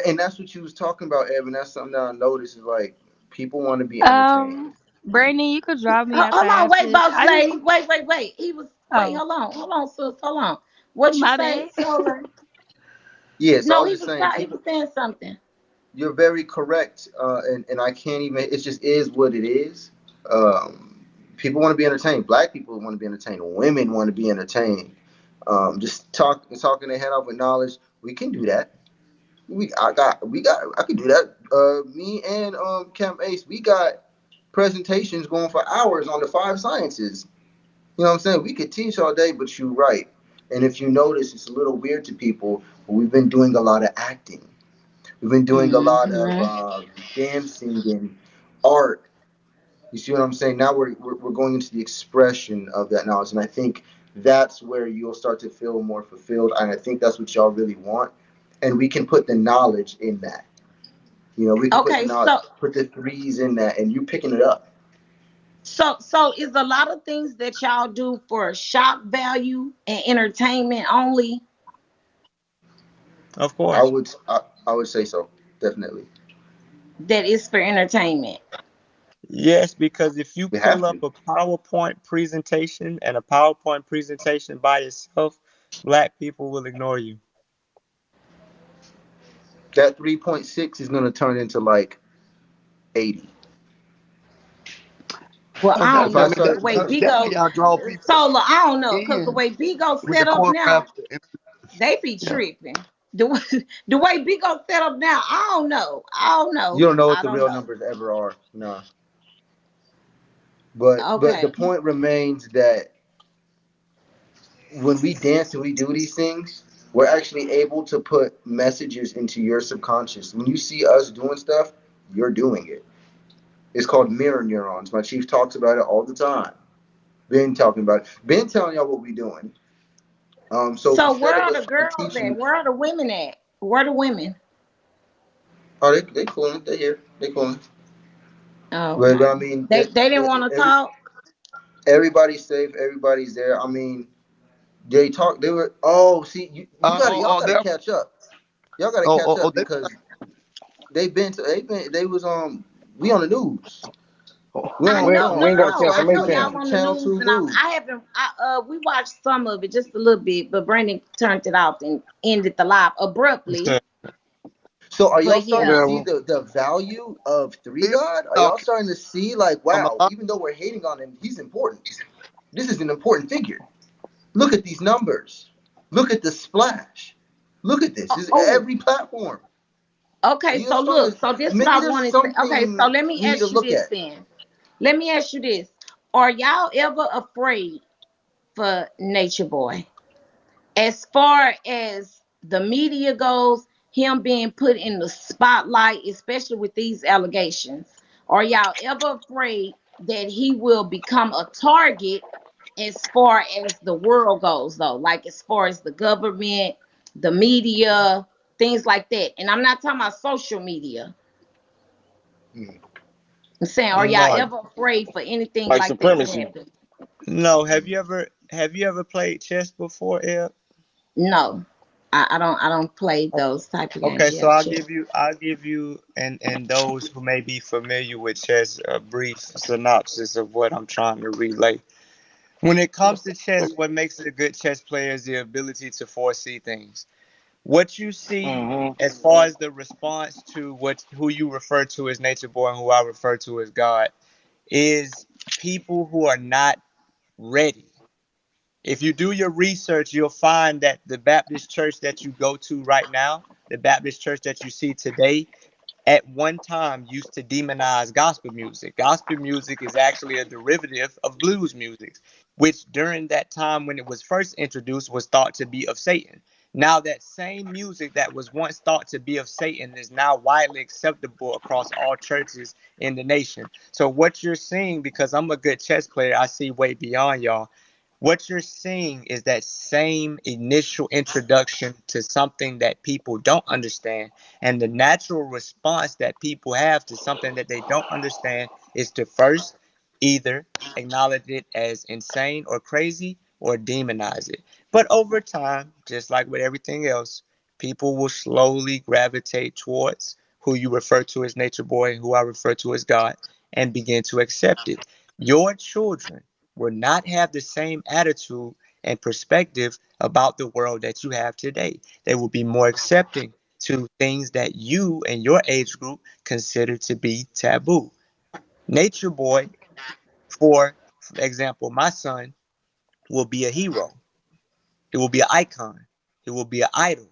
and that's what you was talking about, Evan. That's something that I noticed is like people want to be entertained. Brandon, you could drop me after Hold I on. ask Wait, this. boss I just lady. Wait. Wait. Wait. He was. Wait. oh, Hold on. Hold on, sis. Hold on. What you my say, bad. Solar? Yeah, so I No, was just saying, he people, was saying something. you're very correct, and I can't even. It just is what it is. People want to be entertained. Black people want to be entertained. Women want to be entertained. Just talking their head off with knowledge. We can do that. I can do that. Me and Camp Ace, we got presentations going for hours on the five sciences. You know what I'm saying? We could teach all day, but you're right. And if you notice, it's a little weird to people, but we've been doing a lot of acting. We've been doing a lot of Hmm. dancing and art. You see what I'm saying? Now we're going into the expression of that knowledge, and I think that's where you'll start to feel more fulfilled. And I think that's what y'all really want. And we can put the knowledge in that. You know, we can put the Okay. knowledge, put the threes in that, and you picking it up. So is a lot of things that y'all do for shock value and entertainment only Of I course. would I would say so, definitely. that is for entertainment? Yes, because if you We pull have up to. a PowerPoint presentation and a PowerPoint presentation by yourself, black people will ignore you. That 3.6 is gonna turn into like 80. Well, I That, don't If I know that, because that, the start way that, no, that's Bigo how y'all draw people Solar, I don't know because the in way Bigo with the set up now, choreographer. they be Yeah. tripping. The way Bigo set up now, I don't know. I don't you know. don't know what I the don't real know. numbers ever are. Nah. But the Okay. point remains that when we dance and we do these things, we're actually able to put messages into your subconscious. When you see us doing stuff, you're doing it. It's called mirror neurons. My chief talks about it all the time. Ben talking about it. Ben telling y'all what we're doing. So So instead where of are us the trying to girls teach at? you, Where are the women at? Where are the women? oh, they cooling. They here. They cooling. But Okay. I mean, They didn't want to talk. everybody's safe. Everybody's there. I mean, they talk. They were. Oh, see, you got to y'all got to they're catch up. Y'all got to catch up they because they was we on the news. We I on We know, we no, ain't um got a no. I know Cypress confirmation. y'all on the Channel news, Two and I News. haven't. We watched some of it, just a little bit, but Brandon turned it off and ended the live abruptly. So are y'all But starting to yeah. Yeah, see the value of Three still God? Are y'all talking starting to see like, a wow, lot. even though we're hating on him, he's important. This is an important figure. Look at these numbers. Look at the splash. Look at this. This is Oh, every platform. okay. You're So starting look. to So this what maybe I there's wanted to. Okay. So something let me we need to ask you look this at. then. Let me ask you this: are y'all ever afraid for Nature Boy? As far as the media goes, him being put in the spotlight, especially with these allegations, are y'all ever afraid that he will become a target as far as the world goes, though? Like as far as the government, the media, things like that. And I'm not talking about social media. Hmm. I'm saying, are y'all No, ever afraid for anything like like that to supremacy. happen? no. Have you ever played chess before, Eb? No, I don't play those type of games. Okay, so Yeah, chess. I'll give you and those who may be familiar with chess a brief synopsis of what I'm trying to relay. When it comes to chess, what makes a good chess player is the ability to foresee things. What you see Hmm. as far as the response to what who you refer to as nature boy and who I refer to as God is people who are not ready. If you do your research, you'll find that the Baptist church that you go to right now, the Baptist church that you see today, at one time used to demonize gospel music. Gospel music is actually a derivative of blues music, which during that time when it was first introduced was thought to be of Satan. Now, that same music that was once thought to be of Satan is now widely acceptable across all churches in the nation. So, what you're seeing, because I'm a good chess player, I see way beyond y'all. What you're seeing is that same initial introduction to something that people don't understand, and the natural response that people have to something that they don't understand is to first either acknowledge it as insane or crazy or demonize it. But over time, just like with everything else, people will slowly gravitate towards who you refer to as nature boy and who I refer to as God and begin to accept it. Your children will not have the same attitude and perspective about the world that you have today. They will be more accepting to things that you and your age group consider to be taboo. Nature Boy, for example, my son will be a hero. He will be an icon. He will be an idol.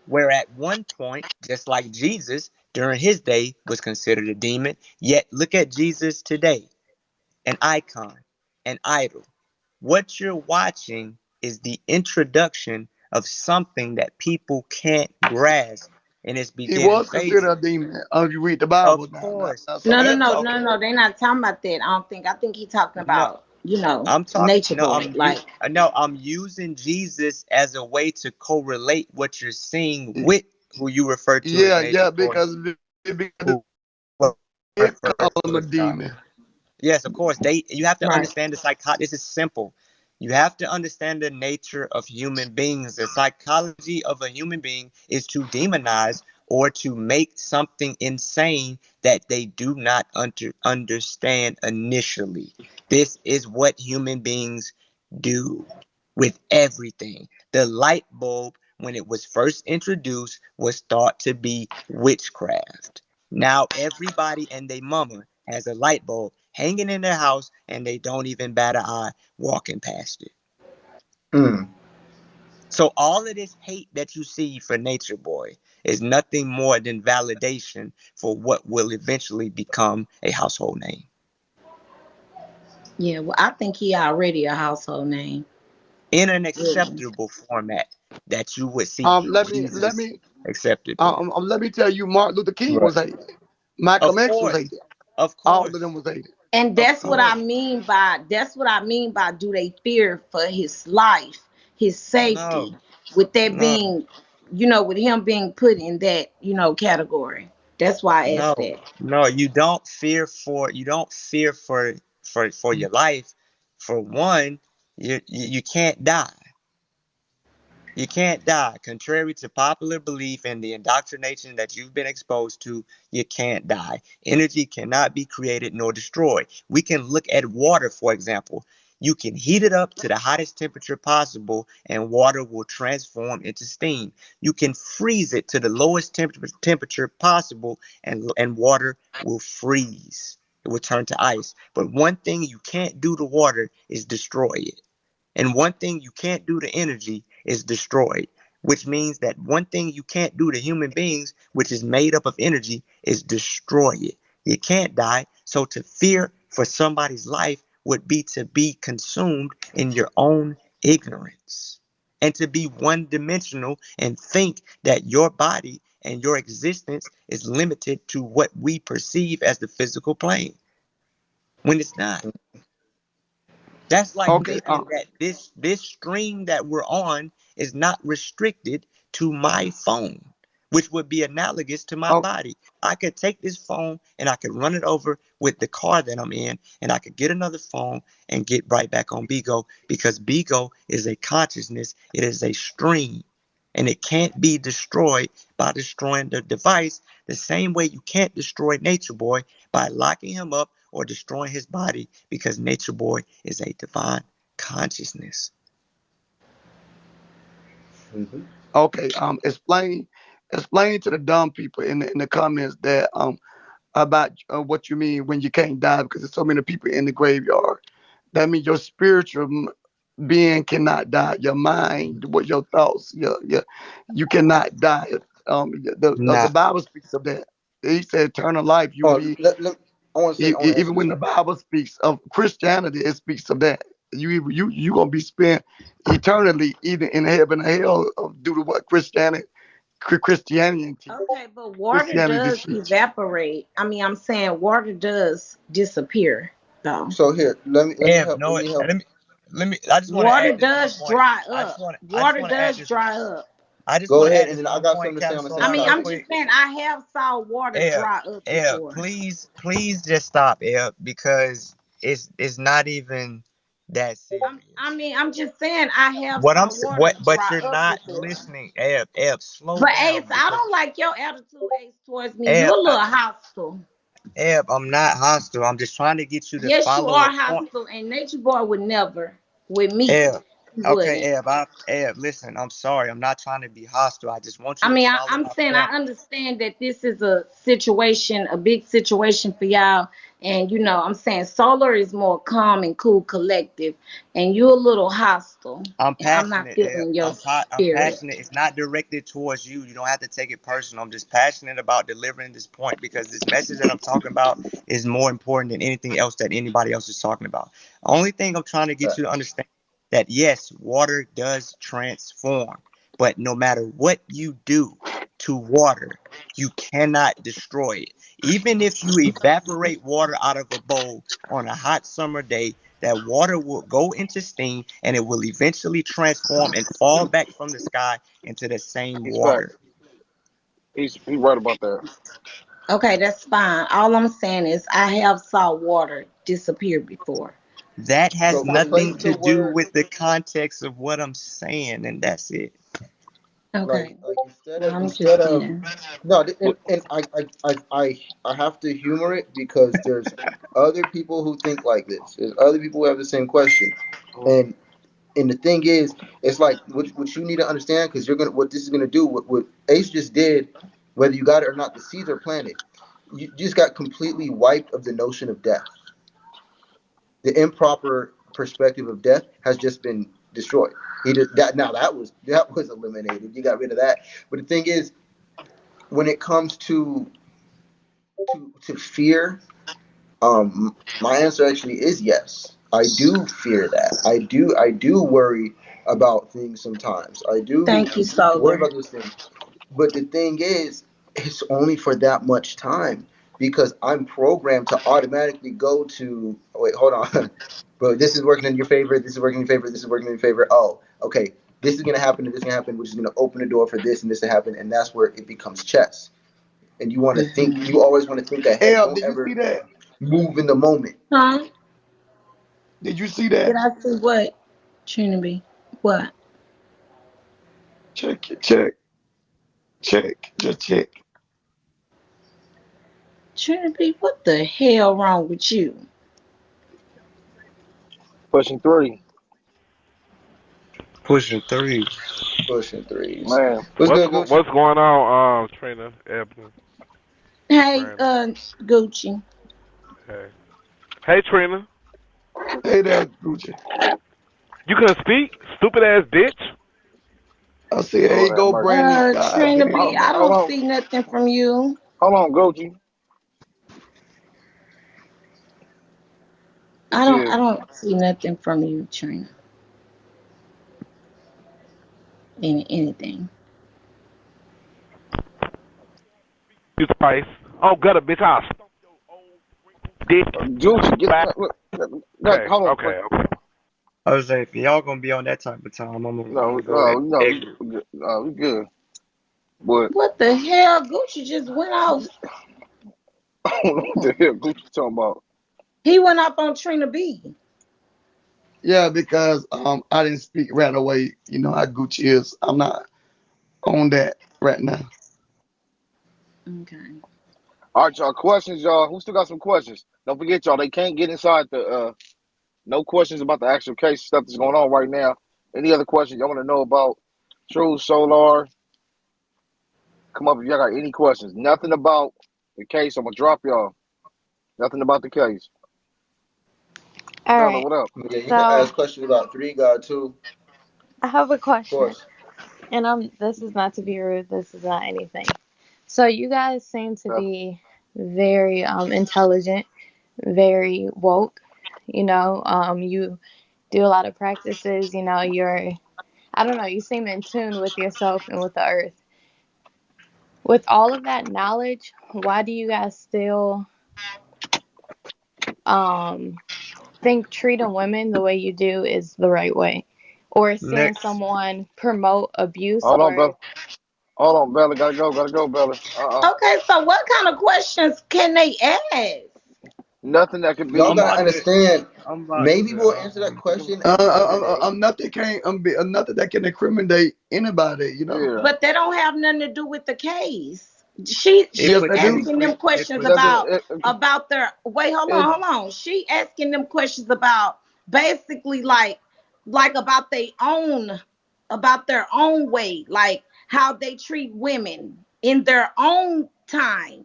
Where at one point, just like Jesus during his day was considered a demon, yet look at Jesus today, an icon, an idol. What you're watching is the introduction of something that people can't grasp and it's He beginning was phases. considered a demon. You read the Of Bible now. course. Now No, somebody no, Yeah, else no, talking. no, okay. no. They're not talking about that. I don't think. I think he's talking No, about, I'm talking nature no, boy. Like, I'm using Jesus as a way to correlate what you're seeing with who you refer to as Yeah, nature yeah, boy, because who they call refers him to a as God. demon. Yes, of course. You have to right. understand the psychology. This is simple. You have to understand the nature of human beings. The psychology of a human being is to demonize or to make something insane that they do not understand initially. This is what human beings do with everything. The light bulb, when it was first introduced, was thought to be witchcraft. Now everybody and their mama has a light bulb hanging in their house and they don't even bat an eye walking past it. Mm. So all of this hate that you see for Nature Boy is nothing more than validation for what will eventually become a household name Yeah. Well, I think he already a household name. in an Really. acceptable format that you would see Let Jesus me accepted in. let me tell you, Martin Luther King Right. was hated. Malcolm Of X was course. hated. Of All of course. them was hated. And Of that's what I course. mean by do they fear for his life, his safety, No. with that No. being, with him being put in that, category. That's why I asked No, that. no, you don't fear for your life. For one, you can't die. You can't die. Contrary to popular belief and the indoctrination that you've been exposed to, you can't die. Energy cannot be created nor destroyed. We can look at water, for example. You can heat it up to the hottest temperature possible, and water will transform into steam. You can freeze it to the lowest temperature possible, and water will freeze. It will turn to ice. But one thing you can't do to water is destroy it. And one thing you can't do to energy is destroy it, which means that one thing you can't do to human beings, which is made up of energy, is destroy it. You can't die. So to fear for somebody's life would be to be consumed in your own ignorance and to be one dimensional and think that your body and your existence is limited to what we perceive as the physical plane when it's not. That's like Okay. thinking that this stream that we're on is not restricted to my phone. which would be analogous to my Oh, body. I could take this phone and I could run it over with the car that I'm in, and I could get another phone and get right back on Bigo, because Bigo is a consciousness, it is a stream, and it can't be destroyed by destroying the device the same way you can't destroy Nature Boy by locking him up or destroying his body, because Nature Boy is a divine consciousness. Mm-hmm. okay. Explain to the dumb people in the comments that about what you mean when you can't die, because there's so many people in the graveyard. That means your spiritual being cannot die. Your mind, what your thoughts, you cannot die. The Nah, Bible speaks of that. He said eternal life. You Oh, be I want to say, I want to answer even this. when the Bible speaks of Christianity, it speaks of that. You gonna be spent eternally either in heaven or hell due to what Christianity teach. Okay, but water Christianity does teach. evaporate. I mean, I'm saying water does disappear, though. So here, Eb, no, let me. I just want to Water add this one does point. dry I just up. want to. I just Water want to add does this. dry up. I just go want to ahead, add and this then I one got point, something to say on Captain. the Slow same I down mean, real I'm topic. just quick. saying I have saw water Eb, dry up Eb, before. please just stop, Eb, because it's not even that I serious. mean, I'm just saying I have saw water But dry you're up not before. listening, Eb, slow But Ace, down, I because don't like your attitude, Ace, towards me. You Eb, a little hostile. I'm not hostile. I'm just trying to get you to Yes, you follow a are point. hostile, and Nature Boy would never. With me, Eb, he okay, wouldn't. Eb, listen, I'm sorry. I'm not trying to be hostile. I just want you I to mean, follow I'm my saying point. I understand that this is a situation, a big situation for y'all. And I'm saying solar is more calm and cool, collective, and you're a little hostile. I'm And I'm not passionate, Eb. feeling your I'm spirit. passionate. It's not directed towards you. You don't have to take it personal. I'm just passionate about delivering this point, because this message that I'm talking about is more important than anything else that anybody else is talking about. The only thing I'm trying to get you to understand, that yes, water does transform, but no matter what you do to water, you cannot destroy it. Even if you evaporate water out of a bowl on a hot summer day, that water will go into steam, and it will eventually transform and fall back from the sky into the same He's fact. water. He's right about that. Okay, that's fine. All I'm saying is I have saw water disappear before. That has So That's all. nothing replace to the do word, with the context of what I'm saying, and that's it. Okay. like instead Well, of I'm just saying. no, What and I have to humor it because there's other people who think like this. There's other people who have the same question, and the thing is, it's like what you need to understand, because you're gonna what this is gonna do. What Ace just did, whether you got it or not, the seeds are planted. You just got completely wiped of the notion of death. The improper perspective of death has just been destroyed. He did that. Now that was eliminated. You got rid of that. But the thing is, when it comes to fear, my answer actually is yes. I do fear that. I do worry about things sometimes. I do Thank you, worry Solar. about those things. But the thing is, it's only for that much time, because I'm programmed to automatically go to. Oh, wait, hold on. But this is working in your favor. This is working in your favor. This is working in your favor. Oh, okay. This is gonna happen, and this is gonna happen, which is gonna open the door for this and this to happen, and that's where it becomes chess. And you want to think. Hmm. You always want to think ahead. Hey, Don't did you see ever that? move in the moment. Huh? Did you see Did that? I see what? Trinity? What? Check it. Check. Just check. Trinity, what the hell wrong with you? pushing three, Pushing three. Pushing threes. man. What's good, Gucci? What's going on, Trina, Ebony, Hey, Brandon? Gucci. Hey, hey, Trina. Hey there, Gucci. You couldn't speak, stupid ass bitch. I said, hey, Lord have go mercy. Brandon. God Trina damn. B, I Hold don't on, see nothing from you. hold on, Goji. He I said, don't see nothing from you, Trina. Anything. You spice. Oh, gutter, bitch. I'll stomp your old dick. Gucci, get Back. Okay, hold on. okay, okay. I was like, if y'all gonna be on that type of time, I'm gonna No, go ahead no, and exit. we good. But What the hell? Gucci just went off. I don't know what the hell Gucci talking about. He went off on Trina B. Yeah, because I didn't speak right away. You know how Gucci is. I'm not on that right now. Okay. All right, y'all. Questions, y'all. Who still got some questions? Don't forget, y'all. They can't get inside the. No questions about the actual case stuff that's going on right now. Any other questions y'all want to know about True Solar? Come up if y'all got any questions. Nothing about the case. I'm gonna drop y'all. Nothing about the case. All Bella, right. what up? Yeah, you can So ask questions about Three God too, I have a of question, course. and this is not to be rude. This is not anything. So you guys seem to Uh, be very intelligent, very woke. You do a lot of practices. I don't know. You seem in tune with yourself and with the earth. With all of that knowledge, why do you guys still um think treating women the way you do is the right way, or seeing Next. someone promote abuse hold on, or Bella. Hold on, Bella. Gotta go, Bella. Okay, so what kind of questions can they ask? Nothing that could Y'all I'm be. gotta about to. understand. I'm about Maybe to. we'll answer that question at the end of the day. Nothing can nothing that can incriminate anybody. You know. Yeah. But they don't have nothing to do with the case. She It Yes, is they do. asking potentially. them It questions It doesn't. potentially. about their wait, It, hold on. She asking them questions about basically like about their own way, like how they treat women in their own time,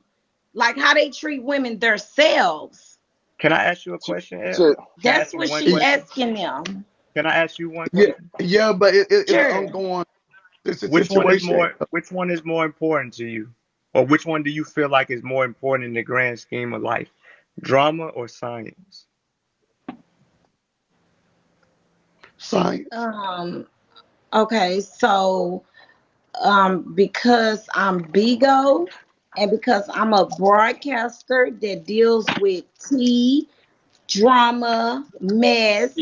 like how they treat women themselves. Can I ask you a question, Ed? shit. Can I That's ask you what one she Y- question? asking them. Can I ask you one Yeah, question? yeah, but it's an Sure. ongoing situation. Which one is more important to you? Or which one do you feel like is more important in the grand scheme of life? Drama or science? Science. Um, okay, so because I'm Bigo and because I'm a broadcaster that deals with tea, drama, mess,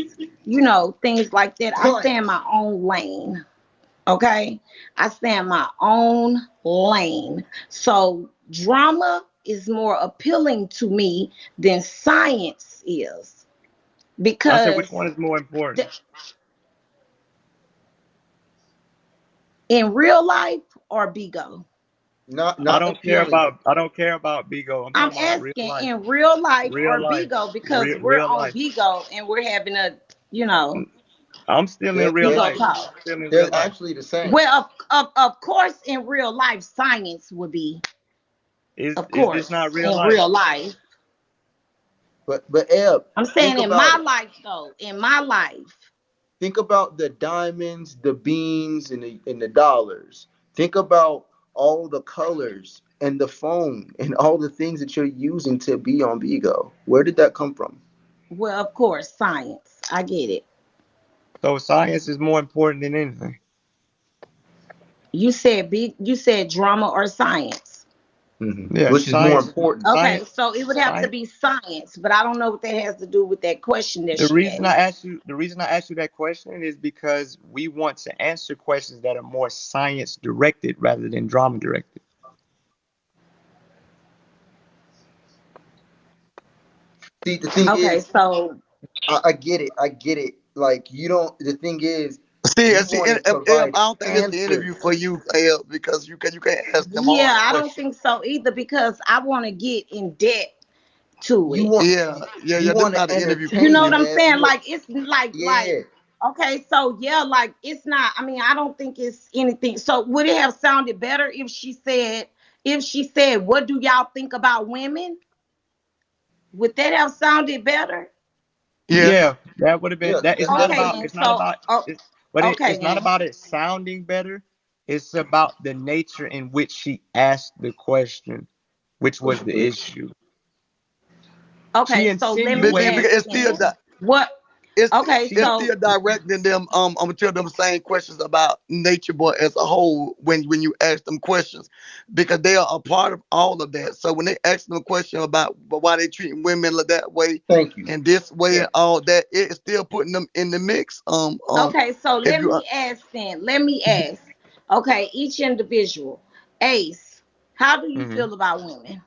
things like that, I stay in Points. my own lane. Okay? I stay in my own lane. So drama is more appealing to me than science is I said, which because one is more important? in real life or Bigo. Not appealing. I don't care about Bigo. I'm I'm talking about real asking life. in real life Real or life. Bigo because we're Real on life. Bigo and we're having a, you know, I'm still They're in real they're Bigo life. talk. I'm still in real they're life. actually the same. Well, of course, in real life, science would be, of Is this course, not real in life? real life. But Eb, I'm think saying in about my it. life, though, in my life. Think about the diamonds, the beans, and the dollars. Think about all the colors and the phone and all the things that you're using to be on Vigo. Where did that come from? Well, of course, science. I get it. So science is more important than anything. You said drama or science. Yeah, Which is more science. important? Okay, Science. so it would have to Science. be science, but I don't know what that has to do with that question that she asked. The reason I asked you that question is because we want to answer questions that are more science directed rather than drama directed. See, the thing Okay, is, so I get it. I get it. Like you don't. The thing is, we See, want to I provide don't think it's the interview answers. for you, because you can't ask them yeah, hard I don't questions. think so either because I want to get in depth to You it. want Yeah. you This is want not to an interview for You know entertain, what you. I'm Eb. saying? You Like it's like yeah. okay, so yeah, like it's not. I mean, I don't think it's anything. So would it have sounded better if she said, "What do y'all think about women?" Would that have sounded better? Yes. Yeah, that would have been Yeah, that. It's that's not Okay about. definitely. then. It's not So about. oh, okay It's not then. about it sounding better. It's about the nature in which she asked the question, which was the issue. She Okay, so let me Because ask insinuated. it's still then. What? it's Okay, She it's so still directing them to them same questions about nature boy as a whole when you ask them questions, because they are a part of all of that. So when they ask them a question about why they treating women like that way Thank you. and this way Yeah. and all that, it's still putting them in the mix. okay, so If let you me ask then. Let me ask. Okay, each individual. Ace, how do you Hmm. feel about women?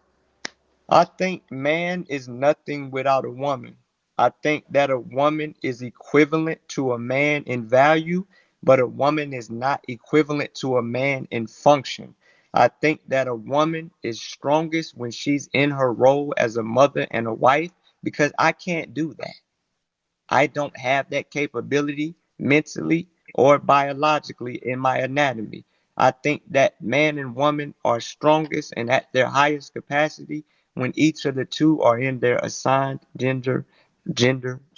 I think man is nothing without a woman. I think that a woman is equivalent to a man in value, but a woman is not equivalent to a man in function. I think that a woman is strongest when she's in her role as a mother and a wife because I can't do that. I don't have that capability mentally or biologically in my anatomy. I think that man and woman are strongest and at their highest capacity when each of the two are in their assigned gender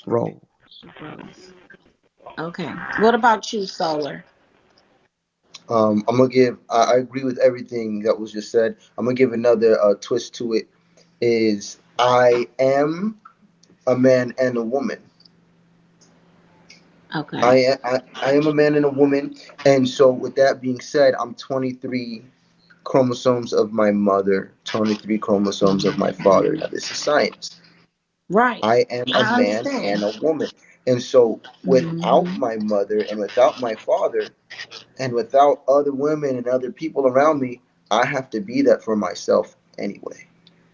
role. Rose. Okay. What about you, Solar? I'm gonna give. I agree with everything that was just said. I'm gonna give another twist to it. Is I am a man and a woman. Okay. I am a man and a woman, and so with that being said, I'm 23 chromosomes of my mother, 23 chromosomes of my father. Now this is science. Right. I am a I man understand. and a woman, and so without Hmm. my mother and without my father, and without other women and other people around me, I have to be that for myself anyway.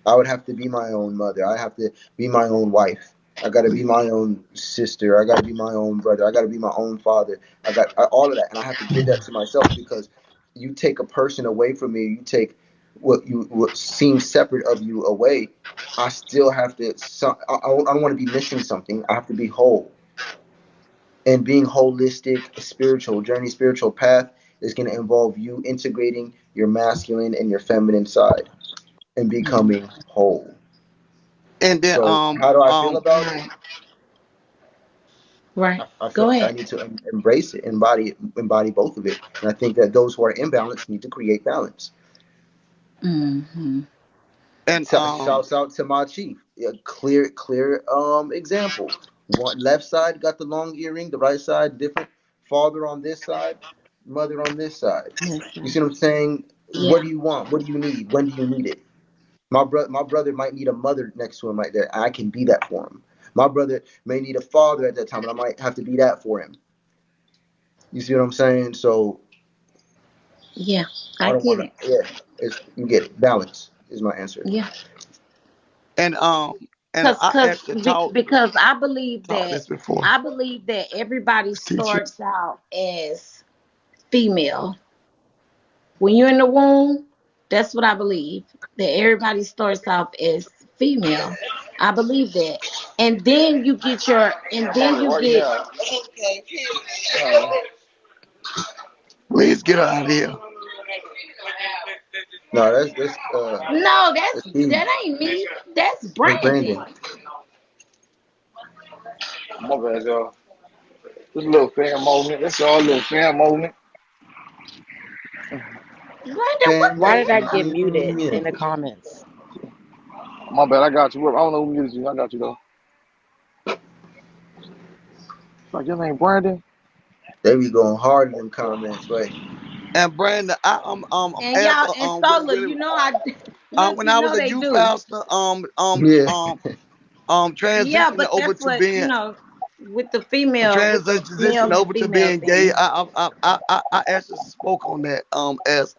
I would have to be my own mother. I have to be my own wife. I got to be my own sister. I got to be my own brother. I got to be my own father. All of that, and I have to give that to myself because you take a person away from me. You take what seems separate of you away. I still have to. I don't want to be missing something. I have to be whole. And being holistic, spiritual journey, spiritual path is going to involve you integrating your masculine and your feminine side and becoming whole. And then So how do I feel about it? Right. Right. I Go feel I ahead. need to embrace it, embody both of it, and I think that those who are imbalanced need to create balance. Hmm. and Shouts out to my chief. Yeah, clear example. One left side got the long earring, the right side different. Father on this side, mother on this side. You Listen. see what I'm saying? What Yeah. do you want? What do you need? When do you need it? My brother might need a mother next to him right there. I can be that for him. My brother may need a father at that time, and I might have to be that for him. You see what I'm saying? So Yeah. I I don't get want to. it. Yeah, you get it. Balance is my answer. Yeah. and Cause, I cause, actually be- taught because I believe taught that this before. I believe that everybody Teach you. starts out as female. When you're in the womb, that's what I believe. That everybody starts off as female. I believe that. And I'm on then it you right get now. Please get her out of here. No, no, that's Steve. that ain't me. That's That's Brandon. Brandon. My bad, y'all. Just a little fan moment. That's all, a little fan moment. Brandon, what Fan the Why did I get muted in the moment. comments? My bad, I got you. I don't know who muted you. I got you, though. Like, your name Brandon? They be going hard in them comments. Wait, And Brandon, and as y'all and Sola, really, when you I know was a they youth do. pastor, yeah, Yeah, transitioning but over that's to what, being with the female, with the transition males and over to female being gay. thing. I actually spoke on that as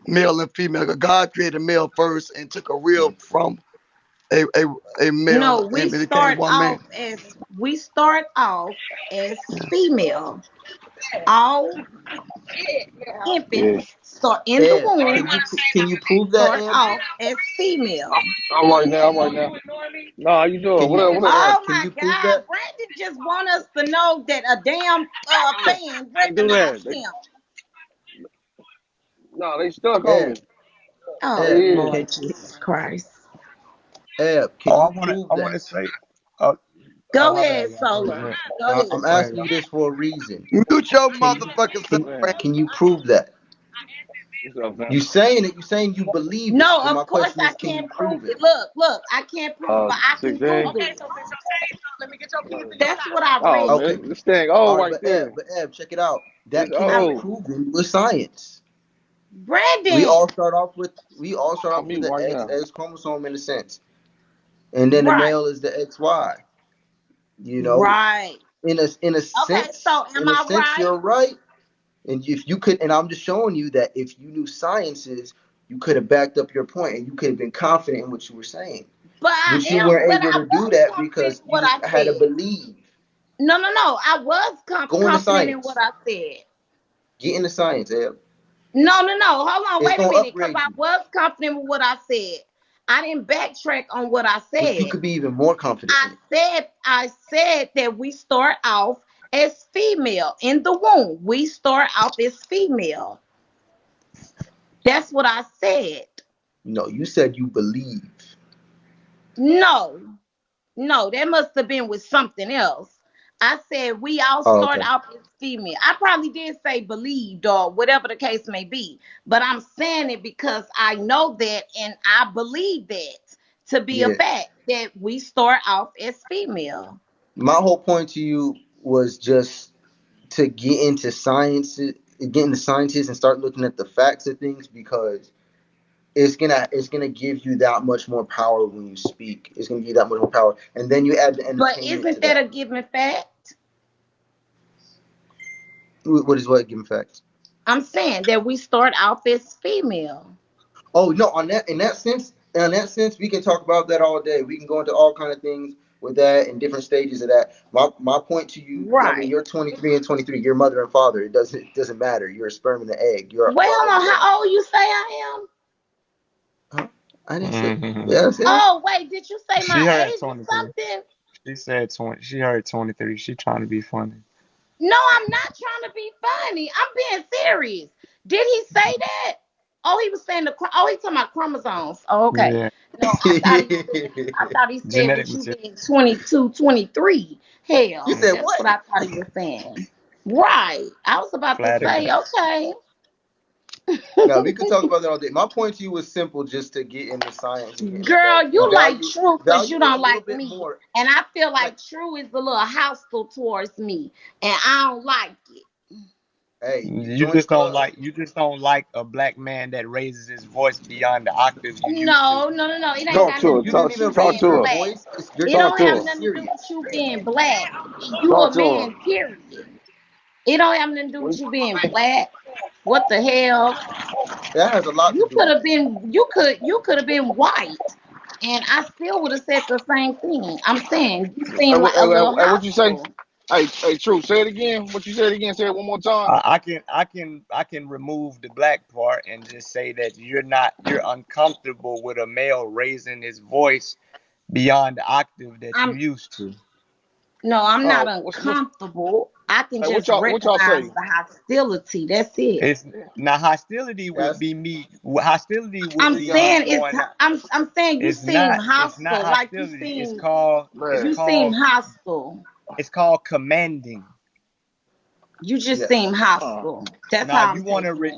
male and female. 'Cause God created male first and took a rib from a a, a No, male and it became one man. we start off as female. All Yeah. infants start in the Eb, womb, can you prove that, start Eb? off as female. I'm right now. I'm right now. Nah, how you doing? Can you What up? Eb? Oh Can my you prove God, that? Brandon just want us to know that a damn fan Can't do that. recognized him. Nah, they stuck on Eb, me. Oh Eb, Yeah. Lord Jesus Christ. Can Oh, you prove I want that? to say, oh, Go my ahead, bad, y'all. Go Solar. ahead. Go ahead. I'm Go ahead, asking you y'all. this for a reason. Mute your Can you motherfucking self, can Brandon. Man, can you prove that? what's up, man? You saying it? You saying you believe it? No, But my of course question I is, can you can't prove prove it? it. Look, I can't prove it, but I can 16. prove it. That's what I Oh read. Okay. man, this thing old All right, right there. But Eb, check it out. It's That can I be re- old. proven with science. We Brandon. all start off with I'm mute the right X now. X chromosome in a sense, and then the Right. male is the XY. You know, Right. in a Okay, so am I sense, right? you're right. And if you could, and I'm just showing you that if you knew sciences, you could have backed up your point and you could have been confident in what you were saying. But But you weren't able I to do was that confident because in what you I had to said. believe. No, no, no. I was Go into confident in what science. I said. Get into science, Eb. No, no, no. Hold on. It's Wait a gonna minute. Because upgrade I you. was confident with what I said. I didn't backtrack on what I But you said. could be even more confident in it. I said that we start off as female in the womb. We start off as female. That's what I said. No, you said you believe. No, no, that must have been with something else. I said we all Oh, start okay. off as female. I probably did say believed or whatever the case may be, but I'm saying it because I know that and I believe that to be a Yeah. fact that we start off as female. My whole point to you was just to get into sciences and start looking at the facts of things because it's gonna give you that much more power when you speak. It's gonna give you that much more power, and then you add the But entertainment to isn't that that. a given fact? What is what giving facts? I'm saying that we start off as female. Oh no, on that in that sense, we can talk about that all day. We can go into all kind of things with that and different stages of that. My point to you, I mean, Right. you're 23 and 23. You're mother and father. It doesn't matter. You're a sperm and an egg. Wait, You're hold already on. there. How old you say I am? Huh? I didn't say. Hmm. Yeah, I said. Oh, wait, did you say She my heard age or 23. something? She said 20. She heard 23. She trying to be funny. No, I'm not trying to be funny. I'm being serious. Did he say that? Oh, he was saying oh, he talking about chromosomes. Oh, okay. Yeah, No, I thought he said genetic with you material. being 22, 23. You Hell, said that's what? what I thought he was saying. Right. I was about to Flattered. say, okay. Now we could talk about that all day. My point to you was simple, just to get into science and get into Girl, facts and you like value True because you value it a don't little like bit me. more. And I feel Like, like True is a little hostile towards me. And I don't like it. hey, you join the club. You just don't like a black man that raises his voice beyond the octave you used to. No, no, no, no. It ain't Talk got to nothing her. to You do didn't with even you Talk raise being to your her. black. voice. You're It Talk don't talking to have her. dead nothing to do with serious. you being black. You Talk a to her. man, period. It don't have nothing to do with you being black. What the hell? That has a lot to You do could with have it. been you could have been white. And I still would have said the same thing. I'm saying you seem like a little What you say? hostile. Hey, True. Say it again. What you said again? Say it one more time. I can remove the black part and just say that you're uncomfortable with a male raising his voice beyond the octave that you I'm used to. No, I'm not What's uncomfortable. I can hey, just what y'all recognize say? the hostility. That's it. It's now hostility would That's be me. Hostility would I'm be me saying it's going. I'm saying you seem It's not hostile. Like hostility. Man, you seem hostile. it's called commanding. You just seem yes. uh, hostile. That's Now how I'm taking it.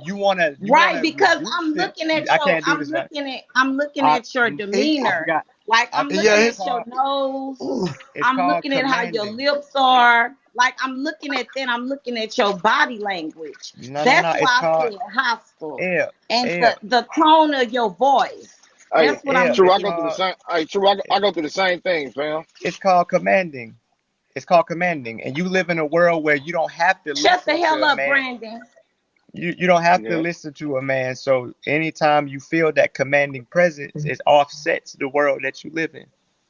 you Right, wanna because reduce it. I can't do this right. I'm looking I at your He, I demeanor. forgot. Like I I'm forgot. looking Yeah, It's at your called nose. it's I'm called looking at how your commanding. lips are. Like I'm looking at that. I'm looking at your body language. No. That's It's why I called said hostile. L And L the tone of your voice. hey, That's what I'm L. True. I looking go through the at. same. Hey, True. I go through the same thing, fam. It's called commanding. It's called commanding. And you live in a world where you don't have to Shut the listen hell to a up, man. Brandon. You don't have to Yeah. listen to a man. So anytime you feel that commanding presence, it offsets the world that you live in.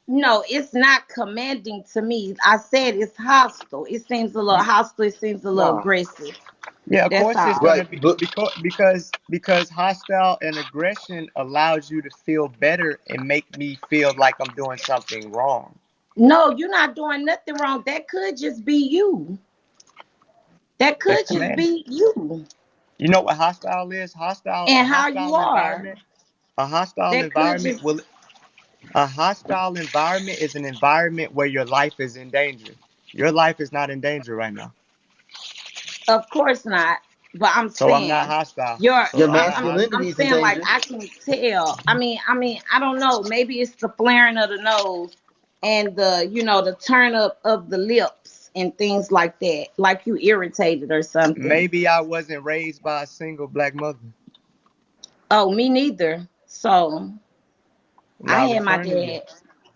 No, it's not commanding to me. I said it's hostile. It seems a little You, hostile. It seems a little Nah. aggressive. yeah, of That's course it's all. gonna right, be but because hostile and aggression allows you to feel better and make me feel like I'm doing something wrong. No, you're not doing nothing wrong. That could just be you. That It's could just commanding. be you You know what hostile is? and A how you hostile are. environment. A hostile That could environment just, will A hostile environment is an environment where your life is in danger. Your life is not in danger right now. of course not. But I'm So I'm not saying hostile. you're. So your I'm not I'm masculinity hostile. is in saying like danger. I can tell. I don't know. Maybe it's the flaring of the nose and the turn up of the lips and things like that. Like you irritated or something. Maybe I wasn't raised by a single black mother. Oh, me neither. So I'm I not had my referring to you. dad.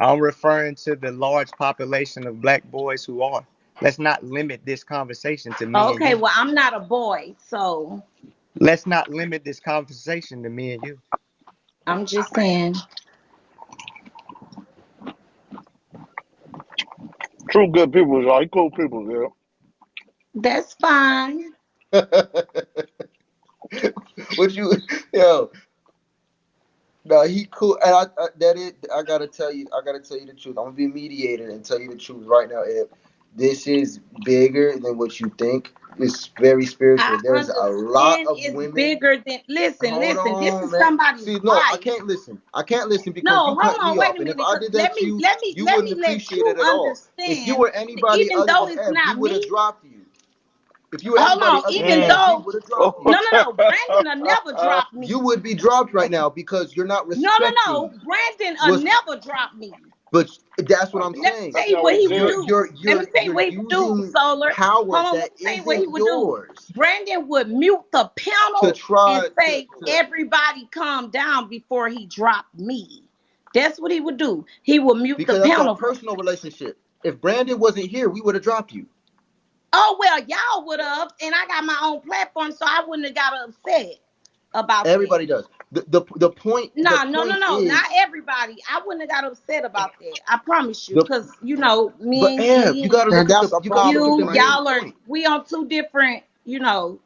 I'm referring to the large population of black boys who are. Let's not limit this conversation to me and Okay, you. well, I'm not a boy, so Let's not limit this conversation to me and you. I'm just saying True good people, y'all. He cool people, yeah. that's fine. What you, yo? No, he cool, and that is. I gotta tell you the truth. I'm gonna be a mediator and tell you the truth right now. If this is bigger than what you think, it's very spiritual. I There's a lot understand of it's women. bigger than. Listen, Hold listen. This on, is man. somebody's See, no, I life. can't listen. I can't listen because No, you hold cut on, me wait off, a and if minute. I Cause did let that to me you, let me you let wouldn't me let appreciate you it at all. If you understand. were anybody Even other though than it's Ev, we not would have me, dropped you. If you were hold anybody on. other than Even Ev, Mm. we though would have Oh, dropped no, you. no, no, Brandon will never drop You me. would be dropped right now because you're not No, no, respecting no. Brandon will what's. never drop me. But that's what I'm Let me saying. tell that's you not what what he he would You're said. do. you're Let me you're tell you you're what he would do, using Solar. power Hold on, let that me tell you what he isn't would do. yours Brandon would mute the to panel and try say, to everybody calm down before he dropped me. That's what he would do. He would mute the because that's our panel. personal relationship. If Brandon wasn't here, we would have dropped you. Oh, well, y'all would have, and I got my own platform, so I wouldn't have got upset about that. Everybody does. The No, no, no, point no, not is everybody. I wouldn't have got upset about that. I promise you, the because but Ev, you me got and to And look at that's a you got to look at the problem, you, main man. y'all are point. we on two different.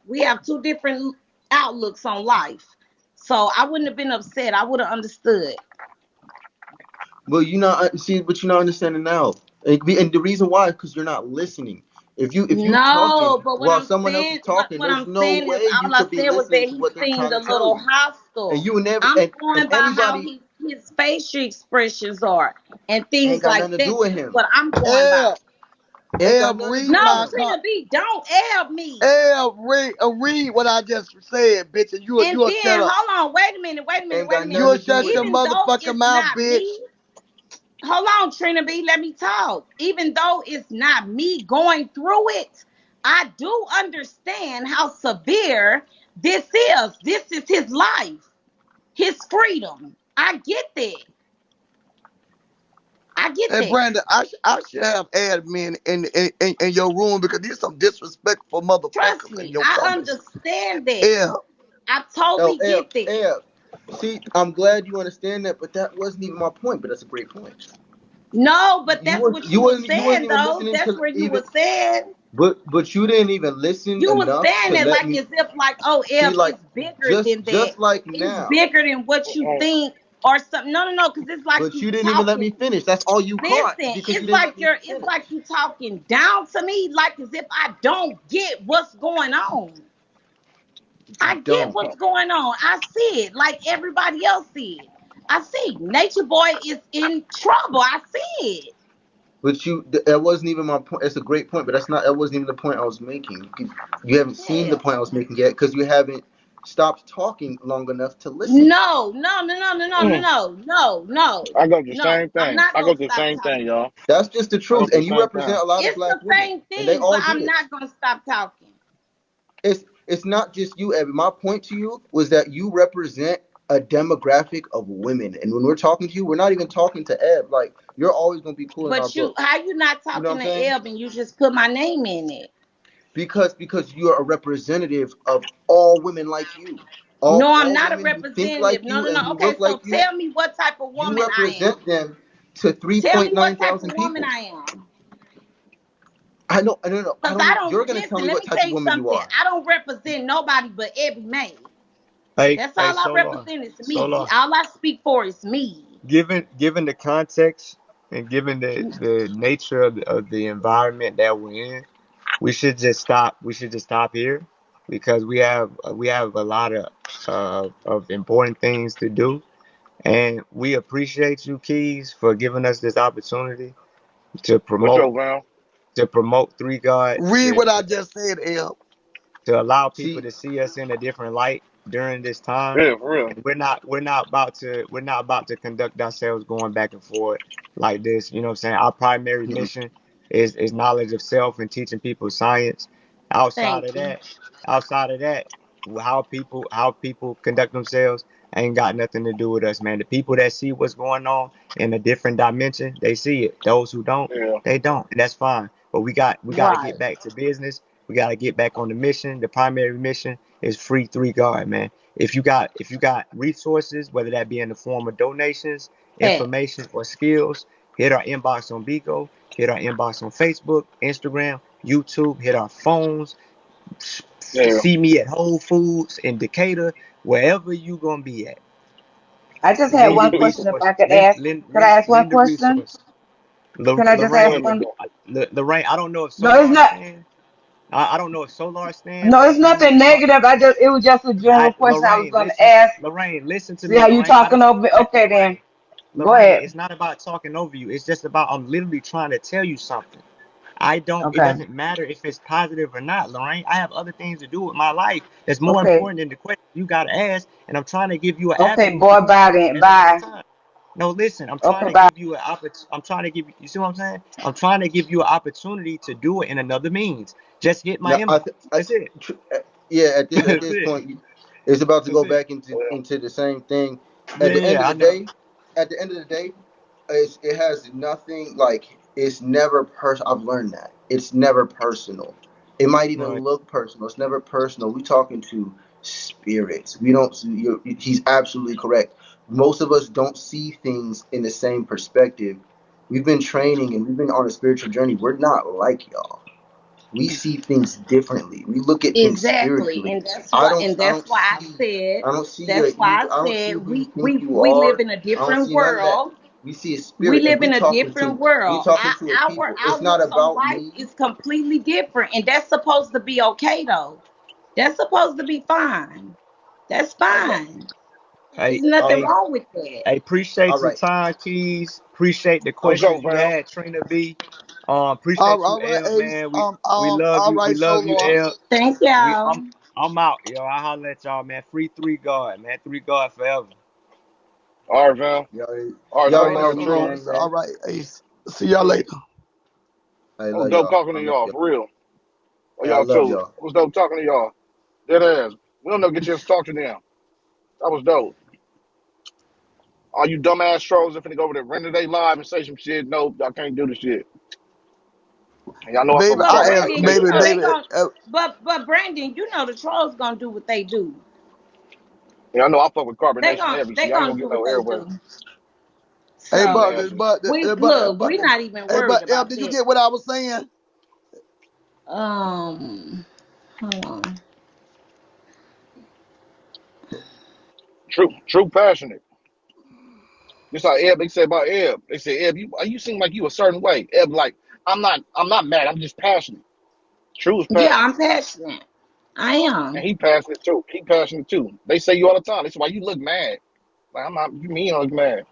We have two different outlooks on life. So I wouldn't have been upset. I would have understood. Well, you not see, but you're not understanding now, and the reason why is because you're not listening. If you talking No, but while someone else is talking, what there's I'm no saying is, way you all I could be said was listening that to he what they're seemed trying a to tell little you. And hostile. you never I'm going and by how anybody his facial expressions are and ain't things got like nothing to that. do with That's him. what I'm going by. Ev, Ain't got Ev, nothing to read do what with I him. caught. Trina B, don't ebb me. Read what I just said, bitch, and And you'll shut then up. hold on, Ain't wait a got minute. nothing You'll to do shut with your him. Even though motherfucking it's mouth, not bitch. me, hold on, Trina B, let me talk. Even though it's not me going through it, I do understand how severe this is. This is his life, his freedom. I get that. I get Hey, that. Brandon, I should have admin in your room because these some disrespectful Trust motherfuckers in me, your I comments. understand that. Yeah. I Oh, totally Ev, get that. Ev. See, I'm glad you understand that, but that wasn't even my point. But that's a great point. No, You, but you that's was what you you were wasn't you wasn't saying, even though. listening That's to where you even, were saying. but you didn't even listen You were enough saying to it let like me as if like, oh, see. F, Like it's bigger than that. just like It's now. bigger than what you Oh, think or something. No, no, no, because it's like But you you didn't even let talking. me finish. That's all you caught Listen, because you didn't let me it's finish. like you talking down to me, like as if I don't get what's going on. But you I get don't. what's going on. I see it like everybody else see it. I see Nature Boy is in trouble. I see it. But that wasn't even my point. It's a great point, but that wasn't even the point I was making. You haven't seen the Hell. point I was making yet because you haven't stopped talking long enough to listen. No, no, no, no, no, no, no, mm. no, no, no, I go through the no. same I'm thing. not I go gonna through the stop same thing, talking. y'all. That's just the I go truth, through and the you same represent thing. a lot of It's black the women, same and they thing, but all do I'm this. not gonna stop talking. It's not just you, Abby. My point to you was that you represent a demographic of women, and when we're talking to you, we're not even talking to Eb. Like you're always gonna be cool in our But book. how you not You know what talking I'm to saying? Eb and you just put my name in it? Because you're a representative of all women like you, No, I'm all not a women who think representative. like No, you no, and no. who Okay, look so like you. tell me what type of You woman I represent am. them to Tell me what 3.9 type of thousand woman people. I am. I know, I know. I Cause don't I need. don't You're gonna tell listen. me Let what me type tell of you woman you something. are. I don't represent nobody but Ebbi May. Hey, That's hey, all I Solar, represent is me. Solar. All I speak for is me. Given the context and given the nature of the environment that we're in, we should just stop. We should just stop here because we have a lot of important things to do, and we appreciate you, Keys, for giving us this opportunity to What's promote up, man? Three God Read what I just said, L. to allow people See, to see us in a different light during this time. Yeah, for real. And we're not about to conduct ourselves going back and forth like this. You know what I'm saying? Our primary mission is knowledge of self and teaching people science. Outside of Thank you. that, outside of that, how people conduct themselves ain't got nothing to do with us, man. The people that see what's going on in a different dimension, they see it. Those who don't, Yeah. they don't. And that's fine. but we got to get Right. back to business. We got to get back on the mission. The primary mission is free three guard, man. If you got resources, whether that be in the form of donations, Fact. information, or skills, hit our inbox on Bigo, hit our inbox on Facebook, Instagram, YouTube, hit our phones, Yeah. see me at Whole Foods in Decatur, wherever you gonna be at. I just had Lend one the question if resource. I could Lend ask. lend Could I lend, ask one lend the question? resource. Can I just Go ask ahead, one? Mister. Lorraine, I don't know if No, it's Solar not. stand. I don't know if Solar stand No, or it's if you need nothing to talk. negative. It was just a general question I was Lorraine, going to ask. Listen to See me, how you Lorraine. I talking don't over me? Okay, then go Lorraine, ahead. it's not about talking over you. It's just about I'm literally trying to tell you something. I don't. It Okay. doesn't matter if it's positive or not, Lorraine. I have other things to do with my life that's more Okay. important than the question you gotta ask. And I'm trying to give you an Okay. avenue for Boy, you to bye talk then. at another Bye. time. No, listen. I'm trying Okay. to Bye. give you an I'm trying to give you. You see what I'm saying? I'm trying to give you an opportunity to do it in another means. Just hit my No, inbox. That's it. yeah. At That's this it. point, it's about to That's go it. back into the same thing. At Yeah, the end yeah. of I the know. day, at the end of the day, it has nothing like it's never personal. I've learned that it's never personal. It might even No, look personal. It's never personal. We talking to spirits. We don't. He's absolutely correct. Most of us don't see things in the same perspective. We've been training and we've been on a spiritual journey. We're not like y'all. We see things differently. We look at things Exactly. spiritually. And that's I don't why I see said I don't see your that's why evil. I I don't see said who you we think we you we live are. in a I don't different see none of that. world. We see a We spirit and live in a different we world. talking to a Our people. It's not outlook on about life me. is completely different, and that's supposed to be okay though. That's supposed to be fine. That's All right. fine. hey, There's nothing Um hey, wrong with that. hey, all appreciate your right. time, Keys. Appreciate the Let's go, questions you fam. had, Trina B. Appreciate you, All right, L, Ace. man. We love All you. We right, love you, Solar. L. Thank We y'all. I'm out, yo. I holler at y'all, man. Free three guard, man. Three guard forever. All right, fam. Y'all, All right, y'all Alright, know Solar, family Solar. True. gang, All man. right, Ace. See y'all later. I It was love dope y'all. talking I to love y'all, y'all. for real. Oh, I y'all love too. y'all. It was dope talking to y'all. Dead ass. We don't never get a chance to talk to them. That was dope. All you dumbass trolls that finna go over there, render they live and say some shit. No, y'all can't do the shit. And y'all know I fuck Baby, with But I carbonation asked, Brandon, you baby, know Nation. they baby. gon' but Brandon, you know the trolls gonna do what they do. Yeah, I know I fuck with carbonation heavy. They See, I ain't gonna gonna do get what no they airway. do. hey, Stupid So asses. we look, we're not even hey, worried did about you that. get what I was saying? Um, hold on. True passionate. Just like Eb, they said about Eb. They said, Eb, you seem like you a certain way. Eb like, I'm not mad, I'm just passionate. True is Yeah, passionate. I'm passionate. I And am. he passionate too. He passionate too. They say you all the time. They say, why you look mad? Like, I'm not, you mean you don't look mad.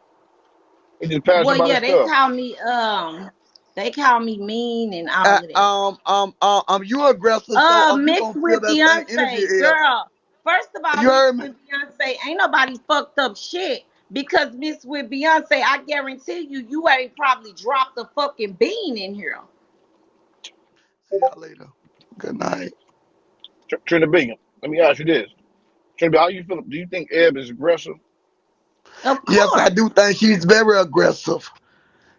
He just passionate Well, about yeah, his stuff. they call me mean and all of that. You aggressive, so you Mixed gonna feel with that same energy, Beyonce, Eb. girl. First of all, You mixed heard me? with Beyonce, ain't nobody fucked up shit. Because mixed with Beyonce, I guarantee you, you ain't probably dropped a fucking bean in here. See y'all later. Good night. Trina B, let me ask you this. Trina B, how you feel? Do you think Eb is aggressive? Of Yes, I course, do think she's very aggressive.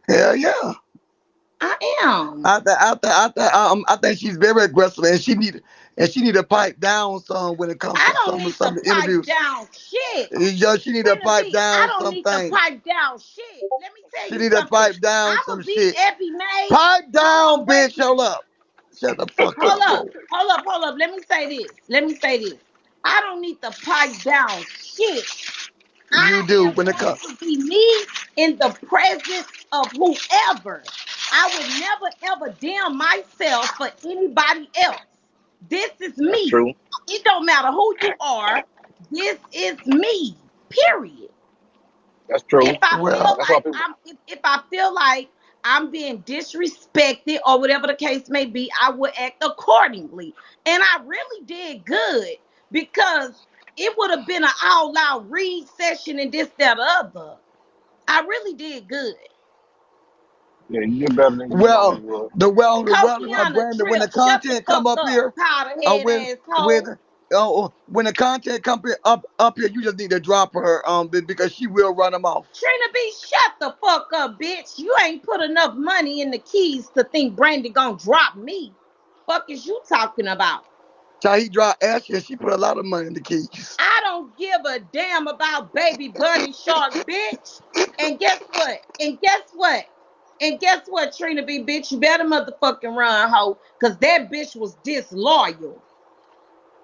Hell yeah. I am. I think she's very aggressive, and she need to pipe down some when it comes I to don't need some to of the pipe interviews. down shit. Yeah, she need to Trina pipe B, I down don't some need to things. pipe down shit. Let me tell She you need to something. pipe down I some would beat shit. Ebby May. Pipe Hold down, on, wait bitch. a minute. Hold up. Shut the fuck Hold up, up, bro. hold up. Let me say this. I don't need to pipe down shit. You I do am when it going comes. to be me in the presence of whoever. I would never ever dim myself for anybody else. This is That's me. true. It don't matter who you are. This is me. Period. That's true. If I feel Well, That's why like people. if I feel like I'm being disrespected or whatever the case may be, I will act accordingly. And I really did good because it would have been an all-out read session and this, that, other. I really did good. Yeah, you did better than you normally well, would. the well, Copiana Brandon, when the Trip, shut the content come fuck up up, here, powder uh, head when asshole. when when the content come up here, you just need to drop her because she will run them off. Trina B, shut the fuck up, bitch. You ain't put enough money in the keys to think Brandy gonna drop me. Fuck is you talking about? Child, he dropped Ashley and she put a lot of money in the keys. I don't give a damn about baby bunny shark, bitch. And guess what? And guess what? And guess what, Trina B, bitch? You better motherfucking run, hoe, because that bitch was disloyal.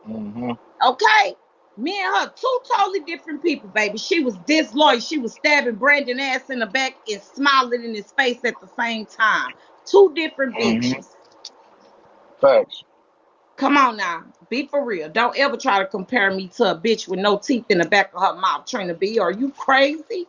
Mm-hmm. Okay? Me and her, two totally different people, baby. She was disloyal. She was stabbing Brandon ass in the back and smiling in his face at the same time. Two different Mm-hmm. bitches. Facts. Come on now. Be for real. Don't ever try to compare me to a bitch with no teeth in the back of her mouth, Trina B. Are you crazy?